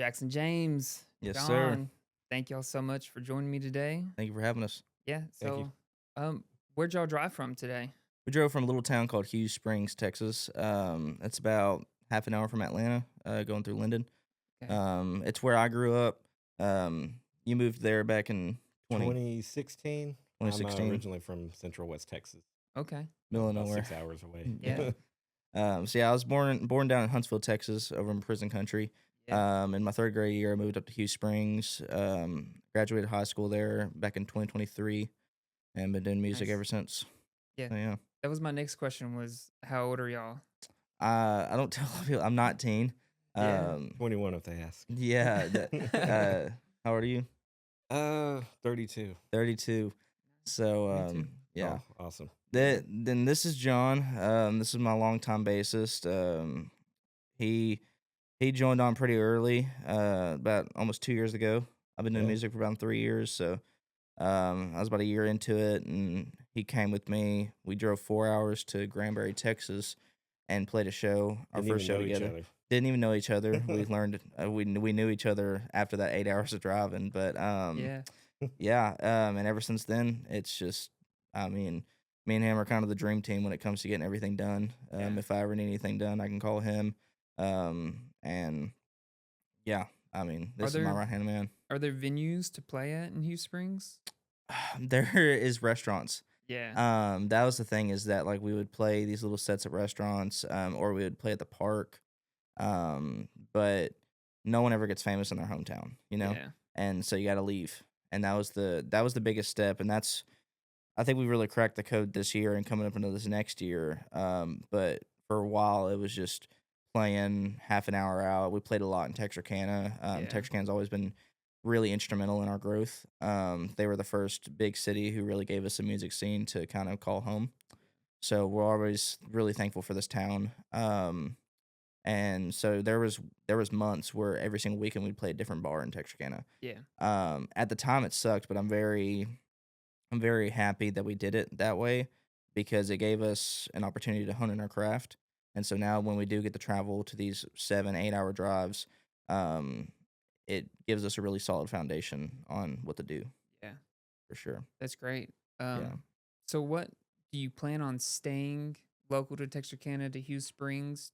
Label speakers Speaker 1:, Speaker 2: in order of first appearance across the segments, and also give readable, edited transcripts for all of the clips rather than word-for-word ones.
Speaker 1: Jackson James,
Speaker 2: Yes, sir.
Speaker 1: John, thank y'all so much for joining me today.
Speaker 2: Thank you for having us.
Speaker 1: Yeah,
Speaker 3: Thank you.
Speaker 1: where'd y'all drive from today?
Speaker 2: We drove from a little town called Hughes Springs, Texas. It's about half an hour from Atlanta, going through Linden.
Speaker 1: Okay.
Speaker 2: It's where I grew up. You moved there back in
Speaker 3: 2016. I'm
Speaker 2: 2016,
Speaker 3: originally from Central West Texas,
Speaker 1: Okay.
Speaker 2: middle of
Speaker 3: about
Speaker 2: nowhere.
Speaker 3: 6 hours away.
Speaker 1: Yeah.
Speaker 2: So yeah, I was born down in Huntsville, Texas, over in prison country.
Speaker 1: Yeah.
Speaker 2: In my third grade year, I moved up to Hughes Springs. Graduated high school there back in 2023, and been doing music
Speaker 1: Nice.
Speaker 2: ever since.
Speaker 1: Yeah.
Speaker 2: So yeah.
Speaker 1: That was my next question was how old are y'all?
Speaker 2: I don't tell people I'm not teen.
Speaker 1: Yeah.
Speaker 3: 21 if they ask.
Speaker 2: Yeah. How old are you?
Speaker 3: 32.
Speaker 2: 32. So
Speaker 1: 32.
Speaker 2: yeah.
Speaker 3: Oh, awesome.
Speaker 2: Then this is John. This is my longtime bassist. He joined on pretty early, about almost 2 years ago. I've been doing
Speaker 3: Yeah.
Speaker 2: music for about 3 years, so I was about a year into it, and he came with me. We drove 4 hours to Granbury, Texas, and played a show, our
Speaker 3: Didn't
Speaker 2: first
Speaker 3: even
Speaker 2: show
Speaker 3: know each
Speaker 2: together.
Speaker 3: other.
Speaker 2: Didn't even know each other. We learned we knew each other after that 8 hours of driving, but
Speaker 1: Yeah.
Speaker 2: yeah, and ever since then, it's just, I mean, me and him are kind of the dream team when it comes to getting everything done.
Speaker 1: Yeah.
Speaker 2: If I ever need anything done, I can call him. And yeah, I mean,
Speaker 1: Are
Speaker 2: this is my
Speaker 1: there
Speaker 2: right hand man.
Speaker 1: are there venues to play at in Hughes Springs?
Speaker 2: There is restaurants.
Speaker 1: Yeah.
Speaker 2: That was the thing, is that like we would play these little sets at restaurants, or we would play at the park. But no one ever gets famous in their hometown,
Speaker 1: Yeah.
Speaker 2: and so you got to leave. And that was the biggest step, and I think we really cracked the code this year and coming up into this next year. But for a while, it was just playing half an hour out. We played a lot in Texarkana.
Speaker 1: Yeah.
Speaker 2: Texarkana's always been really instrumental in our growth. They were the first big city who really gave us a music scene to kind of call home. So we're always really thankful for this town. And so there was months where every single weekend we'd play a different bar in Texarkana.
Speaker 1: Yeah.
Speaker 2: At the time it sucked, but I'm very happy that we did it that way, because it gave us an opportunity to hone in our craft. And so now when we do get to travel to these 7-8 hour drives, um, it gives us a really solid foundation on what to do,
Speaker 1: Yeah.
Speaker 2: for sure.
Speaker 1: That's great.
Speaker 2: Yeah.
Speaker 1: So what do you plan on staying local to Texarkana to Hughes Springs?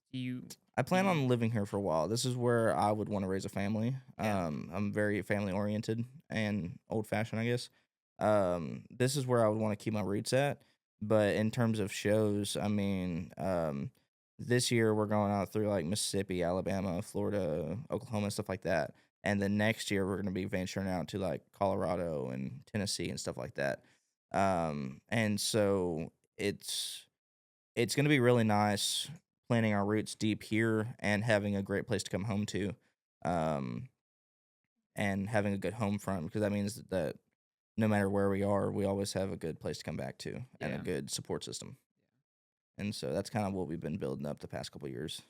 Speaker 2: I plan
Speaker 1: you-
Speaker 2: on living here for a while. This is where I would want to raise a family.
Speaker 1: Yeah.
Speaker 2: I'm very family oriented and old fashioned, I guess. This is where I would want to keep my roots at. But in terms of shows, I mean, this year we're going out through like Mississippi, Alabama, Florida, Oklahoma, stuff like that. And then next year we're going to be venturing out to like Colorado and Tennessee and stuff like that. And so it's going to be really nice planting our roots deep here and having a great place to come home to, um, and having a good home front, because that means that no matter where we are, we always have a good place to come back to and a
Speaker 1: Yeah.
Speaker 2: good support system. And so that's kind of what we've been building up the past couple of years.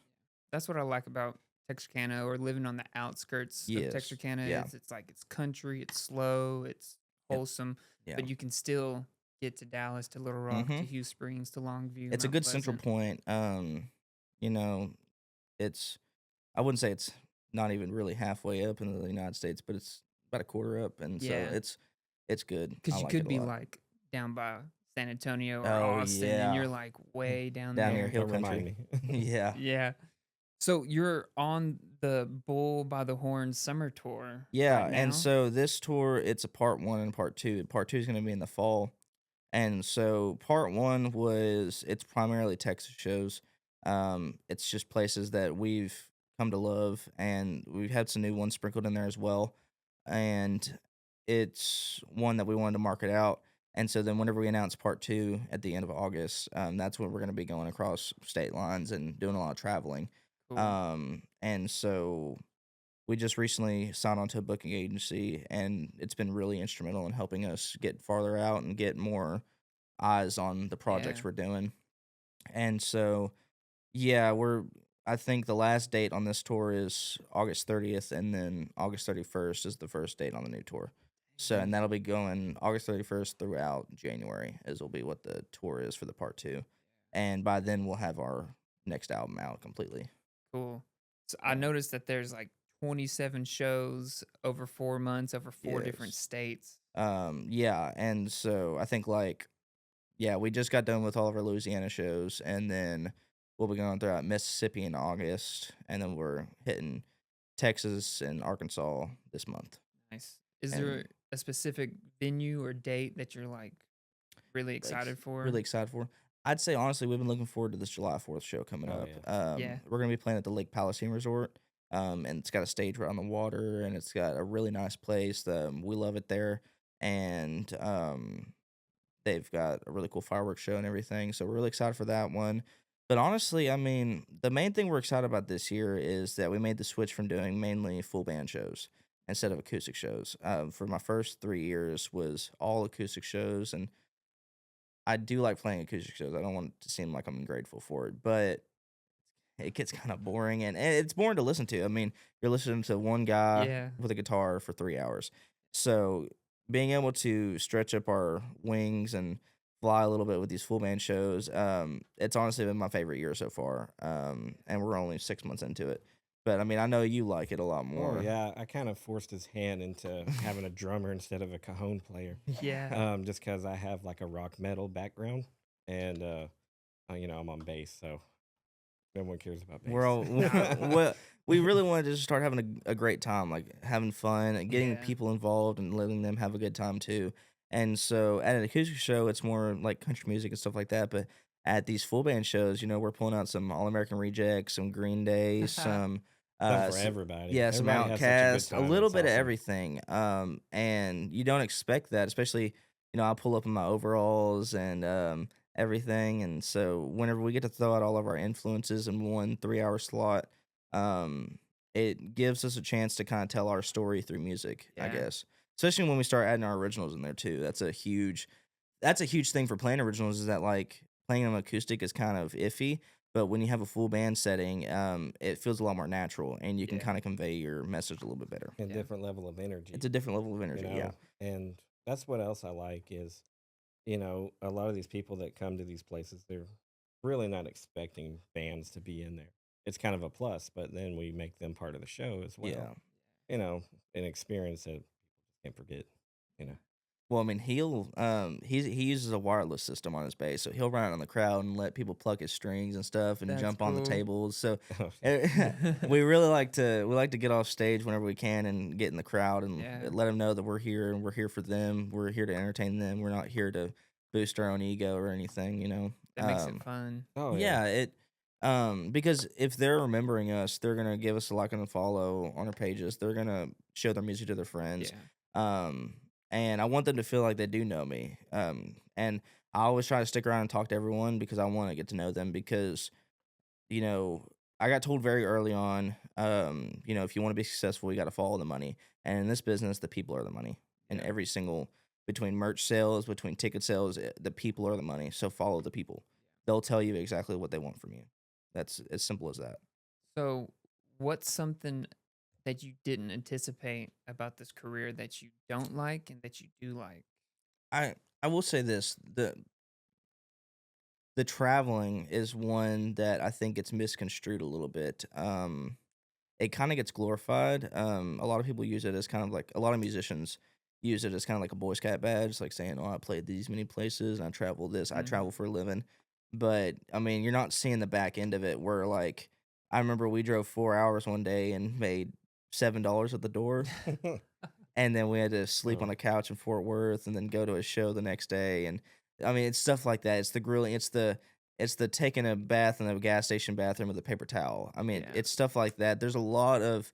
Speaker 1: That's what I like about Texarkana or living on the outskirts
Speaker 2: Yes.
Speaker 1: of Texarkana.
Speaker 2: Yeah.
Speaker 1: It's like it's country, it's slow, it's
Speaker 2: Yep.
Speaker 1: wholesome,
Speaker 2: Yeah.
Speaker 1: but you can still get to Dallas, to Little Rock, to
Speaker 2: Mhm.
Speaker 1: Hughes Springs, to Longview.
Speaker 2: It's a
Speaker 1: Mount
Speaker 2: good central
Speaker 1: Pleasant.
Speaker 2: point. You know, it's, I wouldn't say it's not even really halfway up into the United States, but it's about a quarter up, and so
Speaker 1: Yeah.
Speaker 2: it's good.
Speaker 1: Because
Speaker 2: I
Speaker 1: you
Speaker 2: like
Speaker 1: could
Speaker 2: it a
Speaker 1: be
Speaker 2: lot.
Speaker 1: like down by San Antonio or
Speaker 2: Oh,
Speaker 1: Austin, and
Speaker 2: yeah.
Speaker 1: you're like way down
Speaker 2: Down
Speaker 1: there.
Speaker 2: near hill
Speaker 3: Don't remind
Speaker 2: country.
Speaker 3: me.
Speaker 2: Yeah.
Speaker 1: Yeah. So you're on the Bull by the Horn summer tour
Speaker 2: Yeah,
Speaker 1: right
Speaker 2: and
Speaker 1: now?
Speaker 2: so this tour, it's a part one and part two. Part two is going to be in the fall. And so part one it's primarily Texas shows. It's just places that we've come to love, and we've had some new ones sprinkled in there as well. And it's one that we wanted to market out. And so then whenever we announce part two at the end of August, that's when we're going to be going across state lines and doing a lot of traveling.
Speaker 1: Cool.
Speaker 2: And so we just recently signed on to a booking agency, and it's been really instrumental in helping us get farther out and get more eyes on the projects
Speaker 1: Yeah.
Speaker 2: we're doing. And so, yeah, I think the last date on this tour is August 30th, and then August 31st is the first date on the new tour. So, and that'll be going August 31st throughout January, as will be what the tour is for the part two. And by then we'll have our next album out completely.
Speaker 1: Cool. So I
Speaker 2: Yeah.
Speaker 1: noticed that there's like 27 shows over 4 months, over 4 different
Speaker 2: Yes.
Speaker 1: states.
Speaker 2: Yeah, and so I think like yeah, we just got done with all of our Louisiana shows, and then we'll be going throughout Mississippi in August, and then we're hitting Texas and Arkansas this month.
Speaker 1: Nice. Is there
Speaker 2: And
Speaker 1: a specific venue or date that you're, like, really
Speaker 2: like
Speaker 1: excited for?
Speaker 2: really excited for. I'd say honestly, we've been looking forward to this July 4th show coming
Speaker 3: Oh
Speaker 2: up.
Speaker 3: yeah.
Speaker 1: Yeah.
Speaker 2: We're gonna be playing at the Lake Palestine Resort. And it's got a stage right on the water, and it's got a really nice place. We love it there, and they've got a really cool fireworks show and everything. So we're really excited for that one. But honestly, I mean, the main thing we're excited about this year is that we made the switch from doing mainly full band shows instead of acoustic shows. For my first 3 years was all acoustic shows, and I do like playing acoustic shows. I don't want it to seem like I'm ungrateful for it, but it gets kind of boring, and it's boring to listen to. I mean, you're listening to one guy
Speaker 1: Yeah.
Speaker 2: with a guitar for 3 hours. So being able to stretch up our wings and fly a little bit with these full band shows, it's honestly been my favorite year so far. And we're only 6 months into it. But I mean, I know you like it a lot
Speaker 3: Oh
Speaker 2: more.
Speaker 3: yeah, I kind of forced his hand into having a drummer instead of a cajon player,
Speaker 1: Yeah.
Speaker 3: just because I have like a rock metal background, and I'm on bass, so no one cares about
Speaker 2: We're all
Speaker 3: bass.
Speaker 2: well, we really wanted to just start having a great time, like having fun and getting
Speaker 1: Yeah.
Speaker 2: people involved and letting them have a good time too. And so at an acoustic show, it's more like country music and stuff like that. But at these full band shows, we're pulling out some All American Rejects, some Green Day, some
Speaker 3: Something for
Speaker 2: s-
Speaker 3: everybody.
Speaker 2: yeah, some
Speaker 3: Everybody has such a good
Speaker 2: Outcast, a
Speaker 3: time.
Speaker 2: little
Speaker 3: It's
Speaker 2: bit of
Speaker 3: awesome.
Speaker 2: everything. And you don't expect that, especially I pull up in my overalls and everything. And so whenever we get to throw out all of our influences in one 3 hour slot, it gives us a chance to kind of tell our story through music, I
Speaker 1: Yeah.
Speaker 2: guess. Especially when we start adding our originals in there too. That's a huge thing for playing originals, is that like playing them acoustic is kind of iffy, but when you have a full band setting, it feels a lot more natural, and you can
Speaker 1: Yeah.
Speaker 2: kind of convey your message a little bit better.
Speaker 3: And
Speaker 1: Yeah.
Speaker 3: different level of energy.
Speaker 2: It's a different level of energy, yeah.
Speaker 3: And that's what else I like is, a lot of these people that come to these places, they're really not expecting bands to be in there. It's kind of a plus, but then we make them part of the show as well.
Speaker 2: Yeah.
Speaker 3: An experience that people can't forget.
Speaker 2: Well, I mean, he uses a wireless system on his bass, so he'll run out in the crowd and let people pluck his strings and stuff and
Speaker 1: That's
Speaker 2: jump on the
Speaker 1: cool.
Speaker 2: tables. So
Speaker 1: Yeah.
Speaker 2: we really like to get off stage whenever we can and get in the crowd and
Speaker 1: Yeah.
Speaker 2: let them know that we're here and we're here for them. We're here to entertain them. We're not here to boost our own ego or anything.
Speaker 1: That makes it fun.
Speaker 3: Oh
Speaker 2: Yeah, because if they're remembering us, they're gonna give us a like and a follow on our pages. They're gonna show their music to their friends.
Speaker 1: Yeah.
Speaker 2: And I want them to feel like they do know me. And I always try to stick around and talk to everyone because I want to get to know them because, I got told very early on, if you want to be successful, you got to follow the money. And in this business, the people are the money. And
Speaker 1: Yeah.
Speaker 2: between merch sales, between ticket sales, the people are the money. So follow the people. They'll tell you exactly what they want from you. That's as simple as that.
Speaker 1: So, what's something that you didn't anticipate about this career that you don't like and that you do like?
Speaker 2: I will say this: the traveling is one that I think gets misconstrued a little bit. It kind of gets glorified. A lot of people use it as kind of like a lot of musicians use it as kind of like a Boy Scout badge, like saying, "Oh, I played these many places and I traveled this. I
Speaker 1: Mhm.
Speaker 2: travel for a living." But I mean, you're not seeing the back end of it. Where like, I remember we drove 4 hours one day and made $7 at the door, and then we had to sleep
Speaker 3: Oh.
Speaker 2: on a couch in Fort Worth, and then go to a show the next day. And I mean, it's stuff like that. It's the grilling. It's the taking a bath in a gas station bathroom with a paper towel. I mean,
Speaker 1: Yeah.
Speaker 2: it's stuff like that. There's a lot of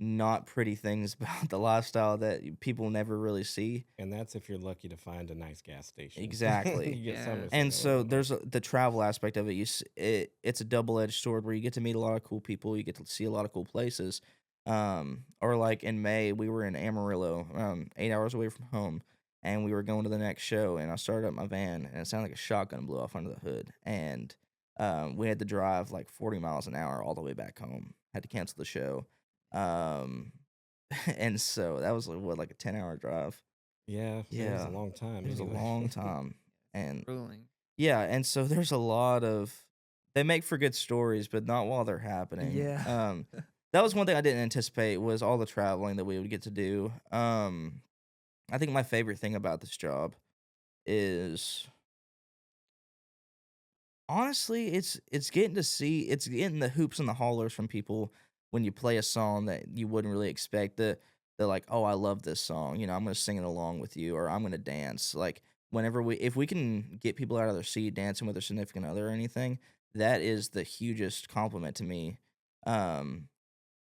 Speaker 2: not pretty things about the lifestyle that people never really see.
Speaker 3: And that's if you're lucky to find a nice gas station.
Speaker 2: Exactly.
Speaker 3: You get
Speaker 1: Yeah.
Speaker 3: some that's
Speaker 2: And
Speaker 3: like,
Speaker 2: so
Speaker 3: "Oh."
Speaker 2: there's the travel aspect of it. It's a double-edged sword where you get to meet a lot of cool people, you get to see a lot of cool places. Or like in May, we were in Amarillo, 8 hours away from home, and we were going to the next show. And I started up my van, and it sounded like a shotgun blew off under the hood. And we had to drive like 40 miles an hour all the way back home. Had to cancel the show. And so that was like a 10-hour drive.
Speaker 3: Yeah, it was
Speaker 2: Yeah.
Speaker 3: a long time.
Speaker 2: It was a
Speaker 3: anyway.
Speaker 2: long time. And
Speaker 1: Grueling.
Speaker 2: yeah, and so there's a lot of they make for good stories, but not while they're happening.
Speaker 1: Yeah.
Speaker 2: that was one thing I didn't anticipate was all the traveling that we would get to do. I think my favorite thing about this job is honestly, it's getting to see it's getting the hoops and the hollers from people when you play a song that you wouldn't really expect. They're like, "Oh, I love this song. You know, I'm gonna sing it along with you, or I'm gonna dance." Like whenever if we can get people out of their seat dancing with their significant other or anything, that is the hugest compliment to me. Um,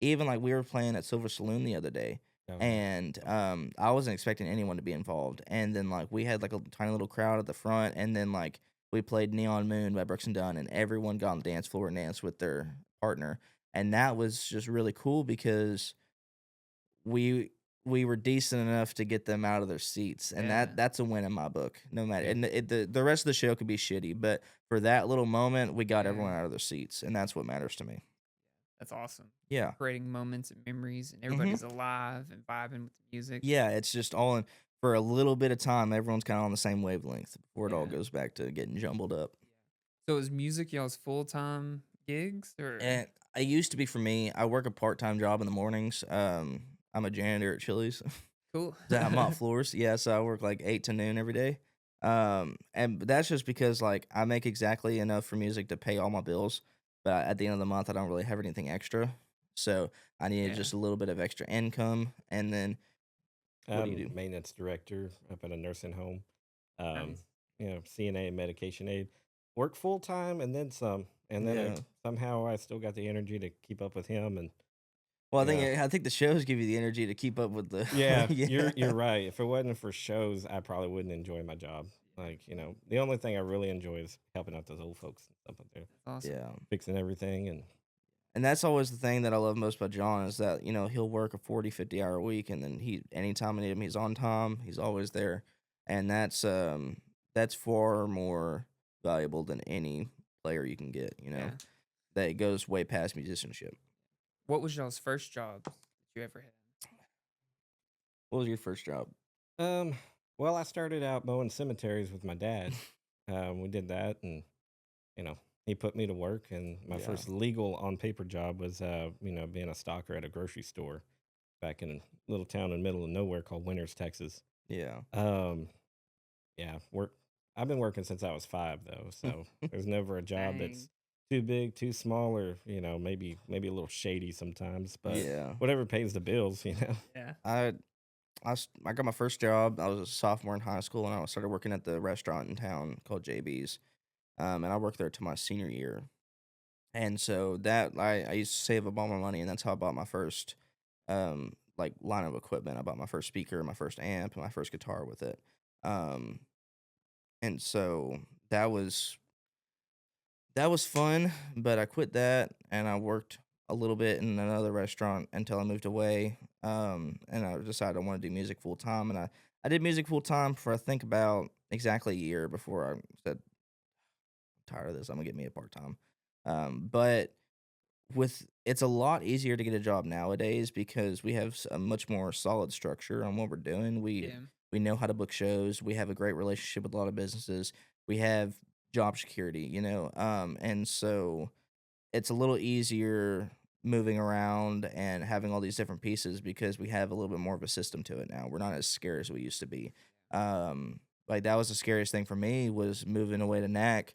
Speaker 2: Even like we were playing at Silver Saloon the other day,
Speaker 3: Oh yeah.
Speaker 2: and I wasn't expecting anyone to be involved. And then like we had like a tiny little crowd at the front, and then like we played Neon Moon by Brooks and Dunn, and everyone got on the dance floor and danced with their partner. And that was just really cool because we we were decent enough to get them out of their seats, and
Speaker 1: Yeah,
Speaker 2: that's a win in my book. No matter,
Speaker 3: Yeah.
Speaker 2: and the rest of the show could be shitty, but for that little moment, we got
Speaker 1: yeah,
Speaker 2: everyone out of their seats, and that's what matters to me.
Speaker 1: that's awesome.
Speaker 2: Yeah.
Speaker 1: Creating moments and memories, and
Speaker 2: Hmm.
Speaker 1: everybody's alive and vibing with the music.
Speaker 2: Yeah, it's just all in for a little bit of time, everyone's kinda on the same wavelength before it all
Speaker 1: Yeah.
Speaker 2: goes back to getting jumbled up.
Speaker 1: So is music y'all's full time gigs or?
Speaker 2: And it used to be for me, I work a part-time job in the mornings. I'm a janitor at Chili's.
Speaker 1: Cool.
Speaker 2: So I mop floors. Yeah, so I work like 8 to noon every day. And that's just because like I make exactly enough for music to pay all my bills, but at the end of the month I don't really have anything extra. So I needed
Speaker 1: Yeah.
Speaker 2: just a little bit of extra income. And then what do you do?
Speaker 3: Maintenance director up at a nursing home. Um,
Speaker 1: Nice.
Speaker 3: CNA, medication aid. Work full time and then some. And then
Speaker 2: Yeah.
Speaker 3: somehow I still got the energy to keep up with him. And
Speaker 2: Well,
Speaker 3: yeah,
Speaker 2: I think the shows give you the energy to keep up with the
Speaker 3: yeah,
Speaker 2: yeah.
Speaker 3: you're right. If it wasn't for shows, I probably wouldn't enjoy my job. Like the only thing I really enjoy is helping out those old folks and stuff up there,
Speaker 1: Awesome.
Speaker 2: Yeah.
Speaker 3: fixing everything. And
Speaker 2: And that's always the thing that I love most about John is that, he'll work a 40, 50 hour week and then anytime I need him, he's on time. He's always there. And that's far more valuable than any player you can get,
Speaker 1: Yeah.
Speaker 2: that it goes way past musicianship.
Speaker 1: What was y'all's first job that you ever had?
Speaker 2: What was your first job?
Speaker 3: um, well, I started out mowing cemeteries with my dad. We did that, and you know, he put me to work. And my
Speaker 2: Yeah.
Speaker 3: first legal on paper job was, being a stalker at a grocery store back in a little town in the middle of nowhere called Winters, Texas.
Speaker 2: Yeah.
Speaker 3: Um, yeah, work. I've been working since I was 5, though, so there's never a job
Speaker 1: Dang.
Speaker 3: that's too big, too small, or maybe a little shady sometimes. But
Speaker 2: Yeah.
Speaker 3: whatever pays the bills, you know.
Speaker 1: Yeah.
Speaker 2: I I got my first job. I was a sophomore in high school, and I started working at the restaurant in town called JB's. And I worked there to my senior year. And so that I used to save up all my money, and that's how I bought my first like line of equipment. I bought my first speaker, my first amp, and my first guitar with it. Um, and so that was that was fun, but I quit that and I worked a little bit in another restaurant until I moved away. And I decided I want to do music full time, and I did music full time for I think about exactly a year before I said tired of this. I'm gonna get me a part time. But with it's a lot easier to get a job nowadays because we have a much more solid structure on what we're doing.
Speaker 1: Yeah.
Speaker 2: We know how to book shows. We have a great relationship with a lot of businesses. We have job security, and so it's a little easier moving around and having all these different pieces because we have a little bit more of a system to it now. We're not as scared as we used to be. Like that was the scariest thing for me was moving away to NAC.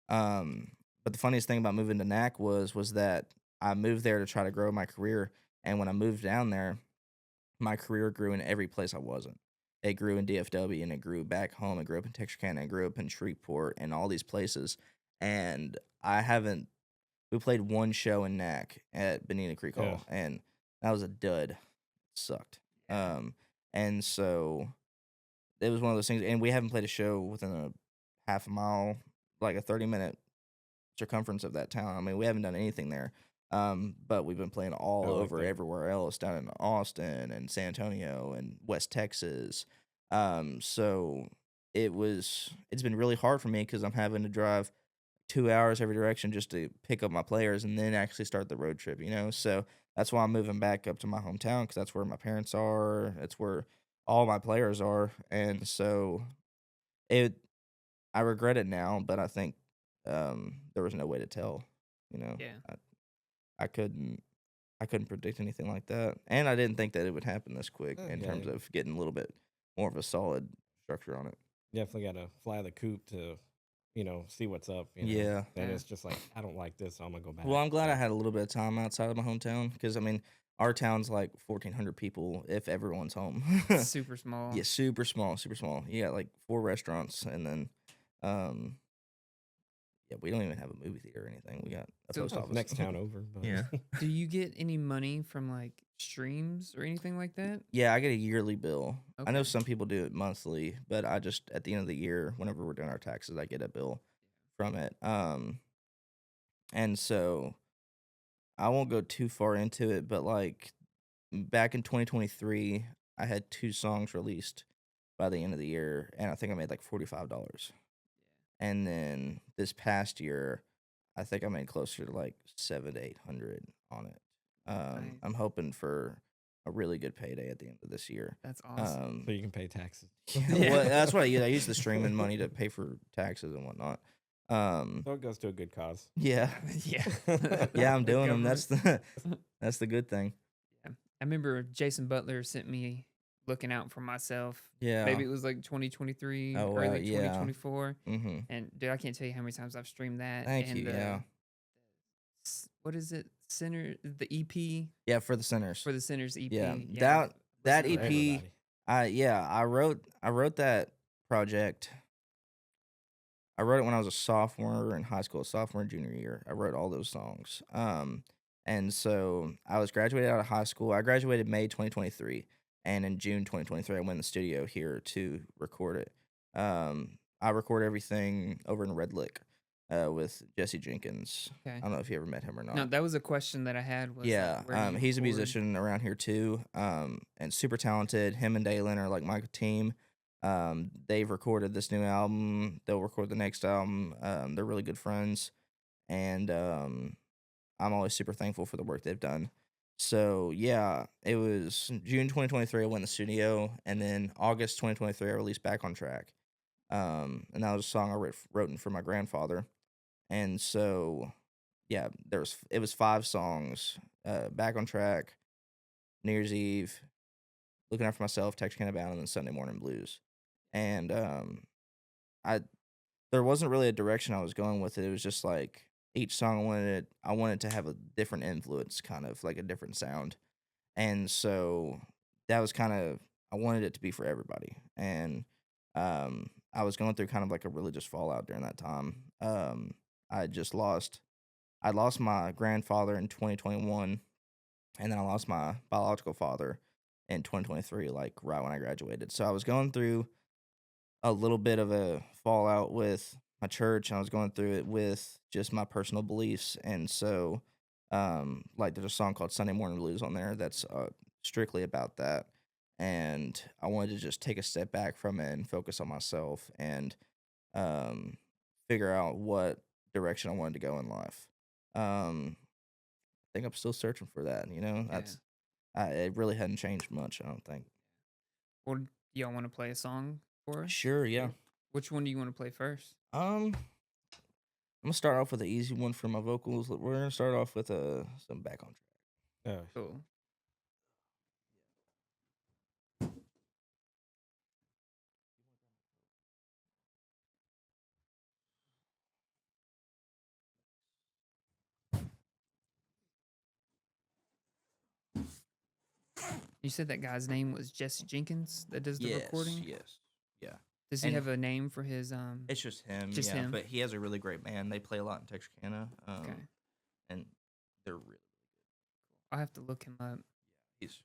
Speaker 2: But the funniest thing about moving to NAC was that I moved there to try to grow my career, and when I moved down there, my career grew in every place I wasn't. It grew in DFW, and it grew back home. It grew up in Texarkana. It grew up in Shreveport, and all these places. And I haven't. We played one show in NAC at Benita Creek
Speaker 3: Yeah.
Speaker 2: Hall, and that was a dud. It sucked.
Speaker 1: Yeah.
Speaker 2: And so it was one of those things. And we haven't played a show within a half a mile, like a 30-minute circumference of that town. I mean, we haven't done anything there. But we've been playing all
Speaker 3: Oh,
Speaker 2: over everywhere else, down in Austin and San Antonio and West Texas. So it's been really hard for me because I'm having to drive 2 hours every direction just to pick up my players and then actually start the road trip. So that's why I'm moving back up to my hometown because that's where my parents are. It's where all my players are, and so it I regret it now, but I think there was no way to tell. You know,
Speaker 1: Yeah.
Speaker 2: I couldn't I couldn't predict anything like that, and I didn't think that it would happen this quick in terms
Speaker 3: Yeah,
Speaker 2: of getting a little bit more of a solid structure on it.
Speaker 3: definitely got to fly the coop to, see what's up.
Speaker 2: Yeah.
Speaker 3: And
Speaker 1: Yeah.
Speaker 3: it's just like I don't like this, so I'm gonna go
Speaker 2: Well,
Speaker 3: back.
Speaker 2: I'm glad I
Speaker 3: So
Speaker 2: had a little bit of time outside of my hometown because I mean, our town's like 1,400 people if everyone's home.
Speaker 1: Super small.
Speaker 2: Yeah, super small, super small. You got like 4 restaurants, and then, um, yeah, we don't even have a movie theater or anything. We got a
Speaker 1: So
Speaker 2: post office.
Speaker 3: next town over, but
Speaker 2: Yeah.
Speaker 1: do you get any money from like streams or anything like that?
Speaker 2: Yeah, I get a yearly bill. I know
Speaker 1: Okay.
Speaker 2: some people do it monthly, but I just at the end of the year, whenever we're doing our taxes, I get a bill from it. And so I won't go too far into it, but like back in 2023, I had 2 songs released by the end of the year, and I think I made like $45. And then this past year, I think I made closer to like 7 to 800 on it.
Speaker 1: Nice.
Speaker 2: I'm hoping for a really good payday at the end of this year.
Speaker 1: That's awesome.
Speaker 3: so you can pay taxes.
Speaker 2: Yeah, well, that's what I use. I use the streaming money to pay for taxes and whatnot.
Speaker 3: So it goes to a good cause.
Speaker 2: Yeah,
Speaker 1: Yeah.
Speaker 2: yeah, I'm
Speaker 1: The
Speaker 2: doing them.
Speaker 1: government.
Speaker 2: That's the good thing.
Speaker 1: Yeah. I remember Jason Butler sent me Looking Out for Myself.
Speaker 2: Yeah.
Speaker 1: Maybe it was like 2023,
Speaker 2: Oh,
Speaker 1: early
Speaker 2: yeah.
Speaker 1: 2024.
Speaker 2: Mm-hmm.
Speaker 1: And dude, I can't tell you how many times I've streamed that.
Speaker 2: Thank
Speaker 1: and
Speaker 2: you. Yeah.
Speaker 1: What is it? The EP
Speaker 2: Yeah, for the sinners.
Speaker 1: for the Sinners EP.
Speaker 2: Yeah,
Speaker 1: Yeah.
Speaker 2: that
Speaker 1: listen to
Speaker 3: For
Speaker 2: EP.
Speaker 3: everybody.
Speaker 2: I wrote that project. I wrote it when I was a sophomore in high school, sophomore and junior year. I wrote all those songs. And so I was graduated out of high school. I graduated May 2023, and in June 2023, I went in the studio here to record it. I record everything over in Red Lick, with Jesse Jenkins.
Speaker 1: Okay.
Speaker 2: I don't know if you ever met him or not.
Speaker 1: No, that was a question that I had. Was
Speaker 2: Yeah,
Speaker 1: like, where do you
Speaker 2: he's a
Speaker 1: record?
Speaker 2: musician around here too, and super talented. Him and Dalen are like my team. They've recorded this new album. They'll record the next album. They're really good friends, and I'm always super thankful for the work they've done. So yeah, it was June 2023. I went in the studio, and then August 2023, I released Back on Track. And that was a song I wrote for my grandfather, and so yeah, it was 5 songs. Back on Track, New Year's Eve, Looking Out for Myself, Texarkana Bound, and then Sunday Morning Blues. And I there wasn't really a direction I was going with it. It was just like each song I wanted to have a different influence, kind of like a different sound. And so that was kind of I wanted it to be for everybody. And I was going through kind of like a religious fallout during that time. I just lost I lost my grandfather in 2021, and then I lost my biological father in 2023, like right when I graduated. So I was going through a little bit of a fallout with my church, and I was going through it with just my personal beliefs. And so, like, there's a song called Sunday Morning Blues on there that's strictly about that. And I wanted to just take a step back from it and focus on myself and um, figure out what direction I wanted to go in life. I think I'm still searching for that.
Speaker 1: Yeah.
Speaker 2: It really hadn't changed much. I don't think.
Speaker 1: Well, do y'all want to play a song for us?
Speaker 2: Sure, yeah.
Speaker 1: Which one do you want to play first?
Speaker 2: I'm gonna start off with an easy one for my vocals. We're gonna start off with some Back on Track.
Speaker 1: Cool. You said that guy's name was Jesse Jenkins that does the recording?
Speaker 2: Yes, yeah.
Speaker 1: Does he
Speaker 2: And
Speaker 1: have a name for his
Speaker 2: It's just him.
Speaker 1: Just
Speaker 2: yeah,
Speaker 1: him?
Speaker 2: but he has a really great band. They play a lot in Texarkana.
Speaker 1: Okay.
Speaker 2: And they're really
Speaker 1: I'll have to look him up.
Speaker 2: he's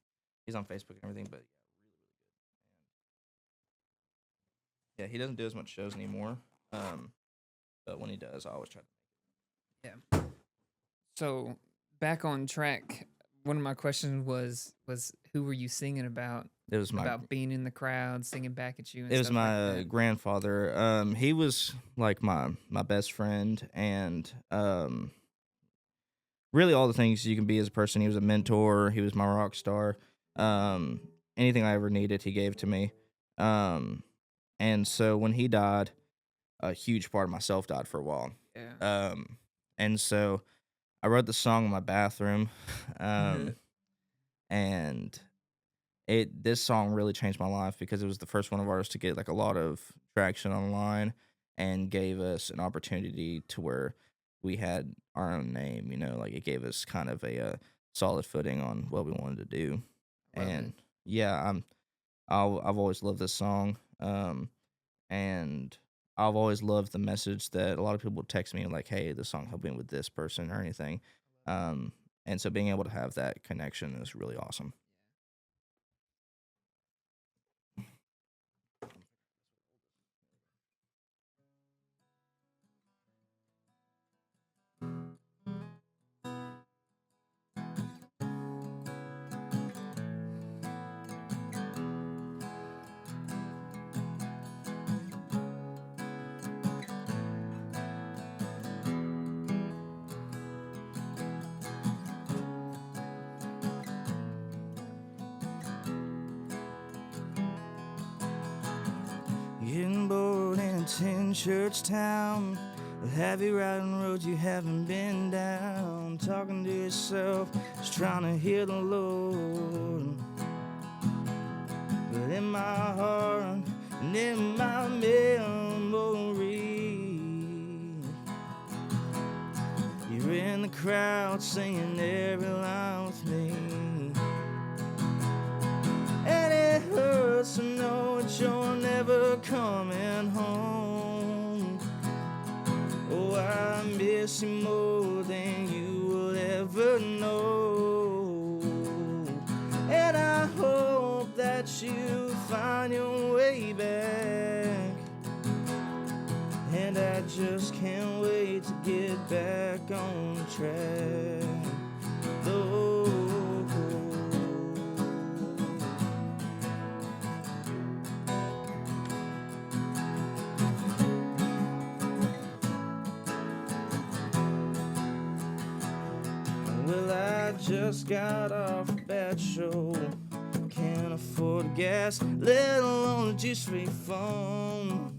Speaker 2: on Facebook and everything, but yeah, really good. And yeah, he doesn't do as much shows anymore. But when he does, I always try to.
Speaker 1: Yeah. So back on track, one of my questions was who were you singing about?
Speaker 2: It was
Speaker 1: About being in the crowd, singing back at you. And
Speaker 2: It was
Speaker 1: stuff like
Speaker 2: my
Speaker 1: that?
Speaker 2: grandfather. He was like my best friend, and really all the things you can be as a person. He was a mentor. He was my rock star. Anything I ever needed, he gave to me. And so when he died, a huge part of myself died for a while.
Speaker 1: Yeah.
Speaker 2: And so I I wrote the song in my bathroom, um, and this song really changed my life because it was the first one of ours to get like a lot of traction online and gave us an opportunity to where we had our own name. Like it gave us kind of a solid footing on what we wanted to do.
Speaker 1: Love it.
Speaker 2: And yeah, I've always loved this song. And I've always loved the message that a lot of people text me like, "Hey, the song helped me with this person" or anything. Um, and so being able to have that connection is really awesome. Getting bored in a tin church town, a heavy riding roads you haven't been down. Talking to yourself, just trying to hear the Lord. But in my heart and in my memory, you're in the crowd singing every line with me. And it hurts to know that you're never coming home. Oh, I miss you more than you will ever know. And I hope that you find your way back. And I just can't wait to get back on track. Oh. Well, I just got off a bad show. Can't afford gas, let alone a juice-free phone.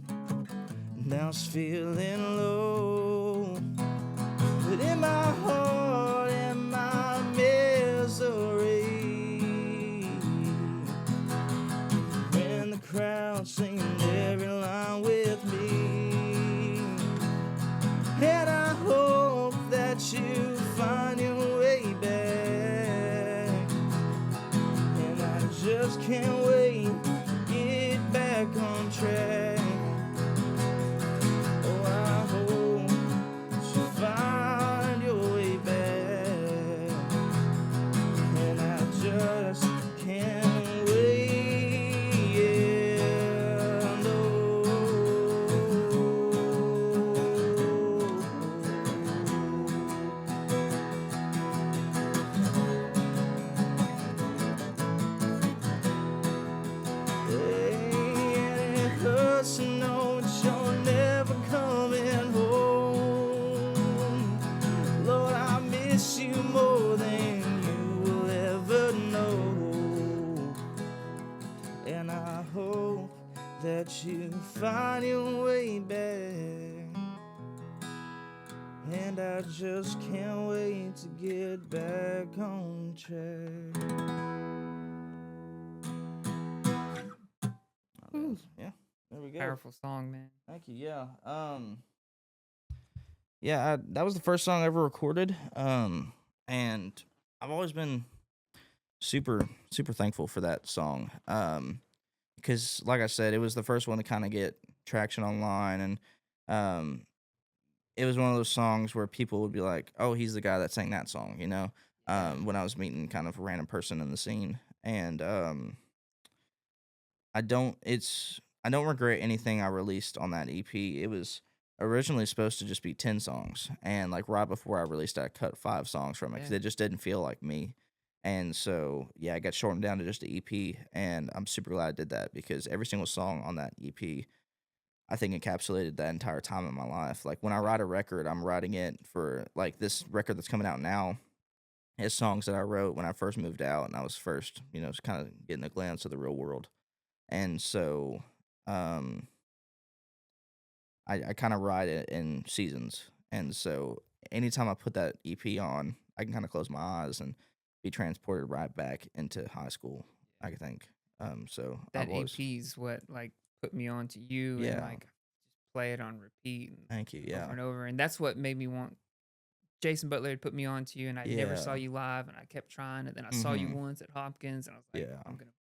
Speaker 2: Now I was feeling low, but in my heart and my misery, in the crowd singing every line with me. And I hope that you find your way back. And I just can't wait to get back on track. Oh, I hope you find your way back. And I just can't wait. Yeah, no. And it hurts to know that you're never coming home. Lord, I miss you more than you will ever know. And I hope that you find your way back. And I just can't wait to get back on track. Yeah, there we go.
Speaker 1: Powerful song, man.
Speaker 2: Thank you. Yeah. Yeah, that was the first song I ever recorded. And I've always been super, super thankful for that song. Because like I said, it was the first one to kind of get traction online, and um, it was one of those songs where people would be like, "Oh, he's the guy that sang that song," when I was meeting kind of a random person in the scene, and I don't regret anything I released on that EP. It was originally supposed to just be 10 songs, and like right before I released it, I cut 5 songs from it because
Speaker 1: Yeah.
Speaker 2: it just didn't feel like me. And so yeah, I got shortened down to just the EP, and I'm super glad I did that because every single song on that EP I think encapsulated that entire time in my life. Like when I write a record, I'm writing it for like this record that's coming out now is songs that I wrote when I first moved out and I was first, just kind of getting a glance of the real world. And so um I kind of write it in seasons. And so anytime I put that EP on, I can kind of close my eyes and be transported right back into high school. I think. So
Speaker 1: That
Speaker 2: I've always,
Speaker 1: AP's what like put me on to you, and
Speaker 2: yeah.
Speaker 1: like just play it on repeat and
Speaker 2: Thank you.
Speaker 1: over
Speaker 2: Yeah.
Speaker 1: and over, and that's what made me want Jason Butler had put me on to you, and I never saw
Speaker 2: Yeah.
Speaker 1: you live, and I kept trying, and then I saw you
Speaker 2: Mm-hmm.
Speaker 1: once at Hopkins, and I was like,
Speaker 2: Yeah.
Speaker 1: I'm gonna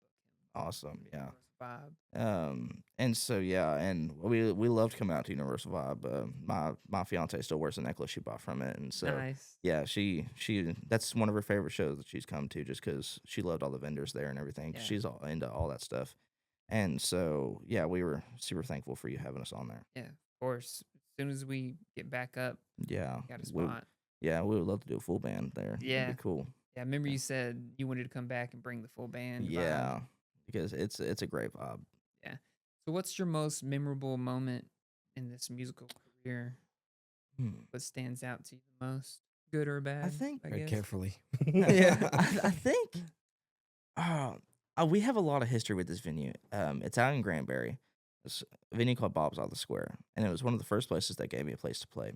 Speaker 1: book
Speaker 2: Awesome.
Speaker 1: him.
Speaker 2: Yeah.
Speaker 1: Universal Vibe.
Speaker 2: And so yeah, and we loved coming out to Universal Vibe. My fiance still wears a necklace she bought from it, and so
Speaker 1: Nice.
Speaker 2: yeah, she that's one of her favorite shows that she's come to, just because she loved all the vendors there and everything. 'Cause
Speaker 1: Yeah.
Speaker 2: she's all into all that stuff, and so yeah, we were super thankful for you having us on there.
Speaker 1: Yeah. Of course. As soon as we get back up,
Speaker 2: Yeah,
Speaker 1: got a
Speaker 2: we
Speaker 1: spot.
Speaker 2: yeah we would love to do a full band there. That'd
Speaker 1: Yeah.
Speaker 2: be cool.
Speaker 1: Yeah. I remember
Speaker 2: Yeah,
Speaker 1: you said you wanted to come back and bring the full band vibe.
Speaker 2: yeah, because it's a great vibe.
Speaker 1: Yeah. So what's your most memorable moment in this musical career?
Speaker 2: Hmm.
Speaker 1: What stands out to you the most? Good or
Speaker 2: I
Speaker 1: bad,
Speaker 2: think
Speaker 1: I
Speaker 3: Tread
Speaker 1: guess.
Speaker 3: carefully.
Speaker 2: yeah, I think Uh, we have a lot of history with this venue. It's out in Granbury. It's a venue called Bob's Out the Square, and it was one of the first places that gave me a place to play,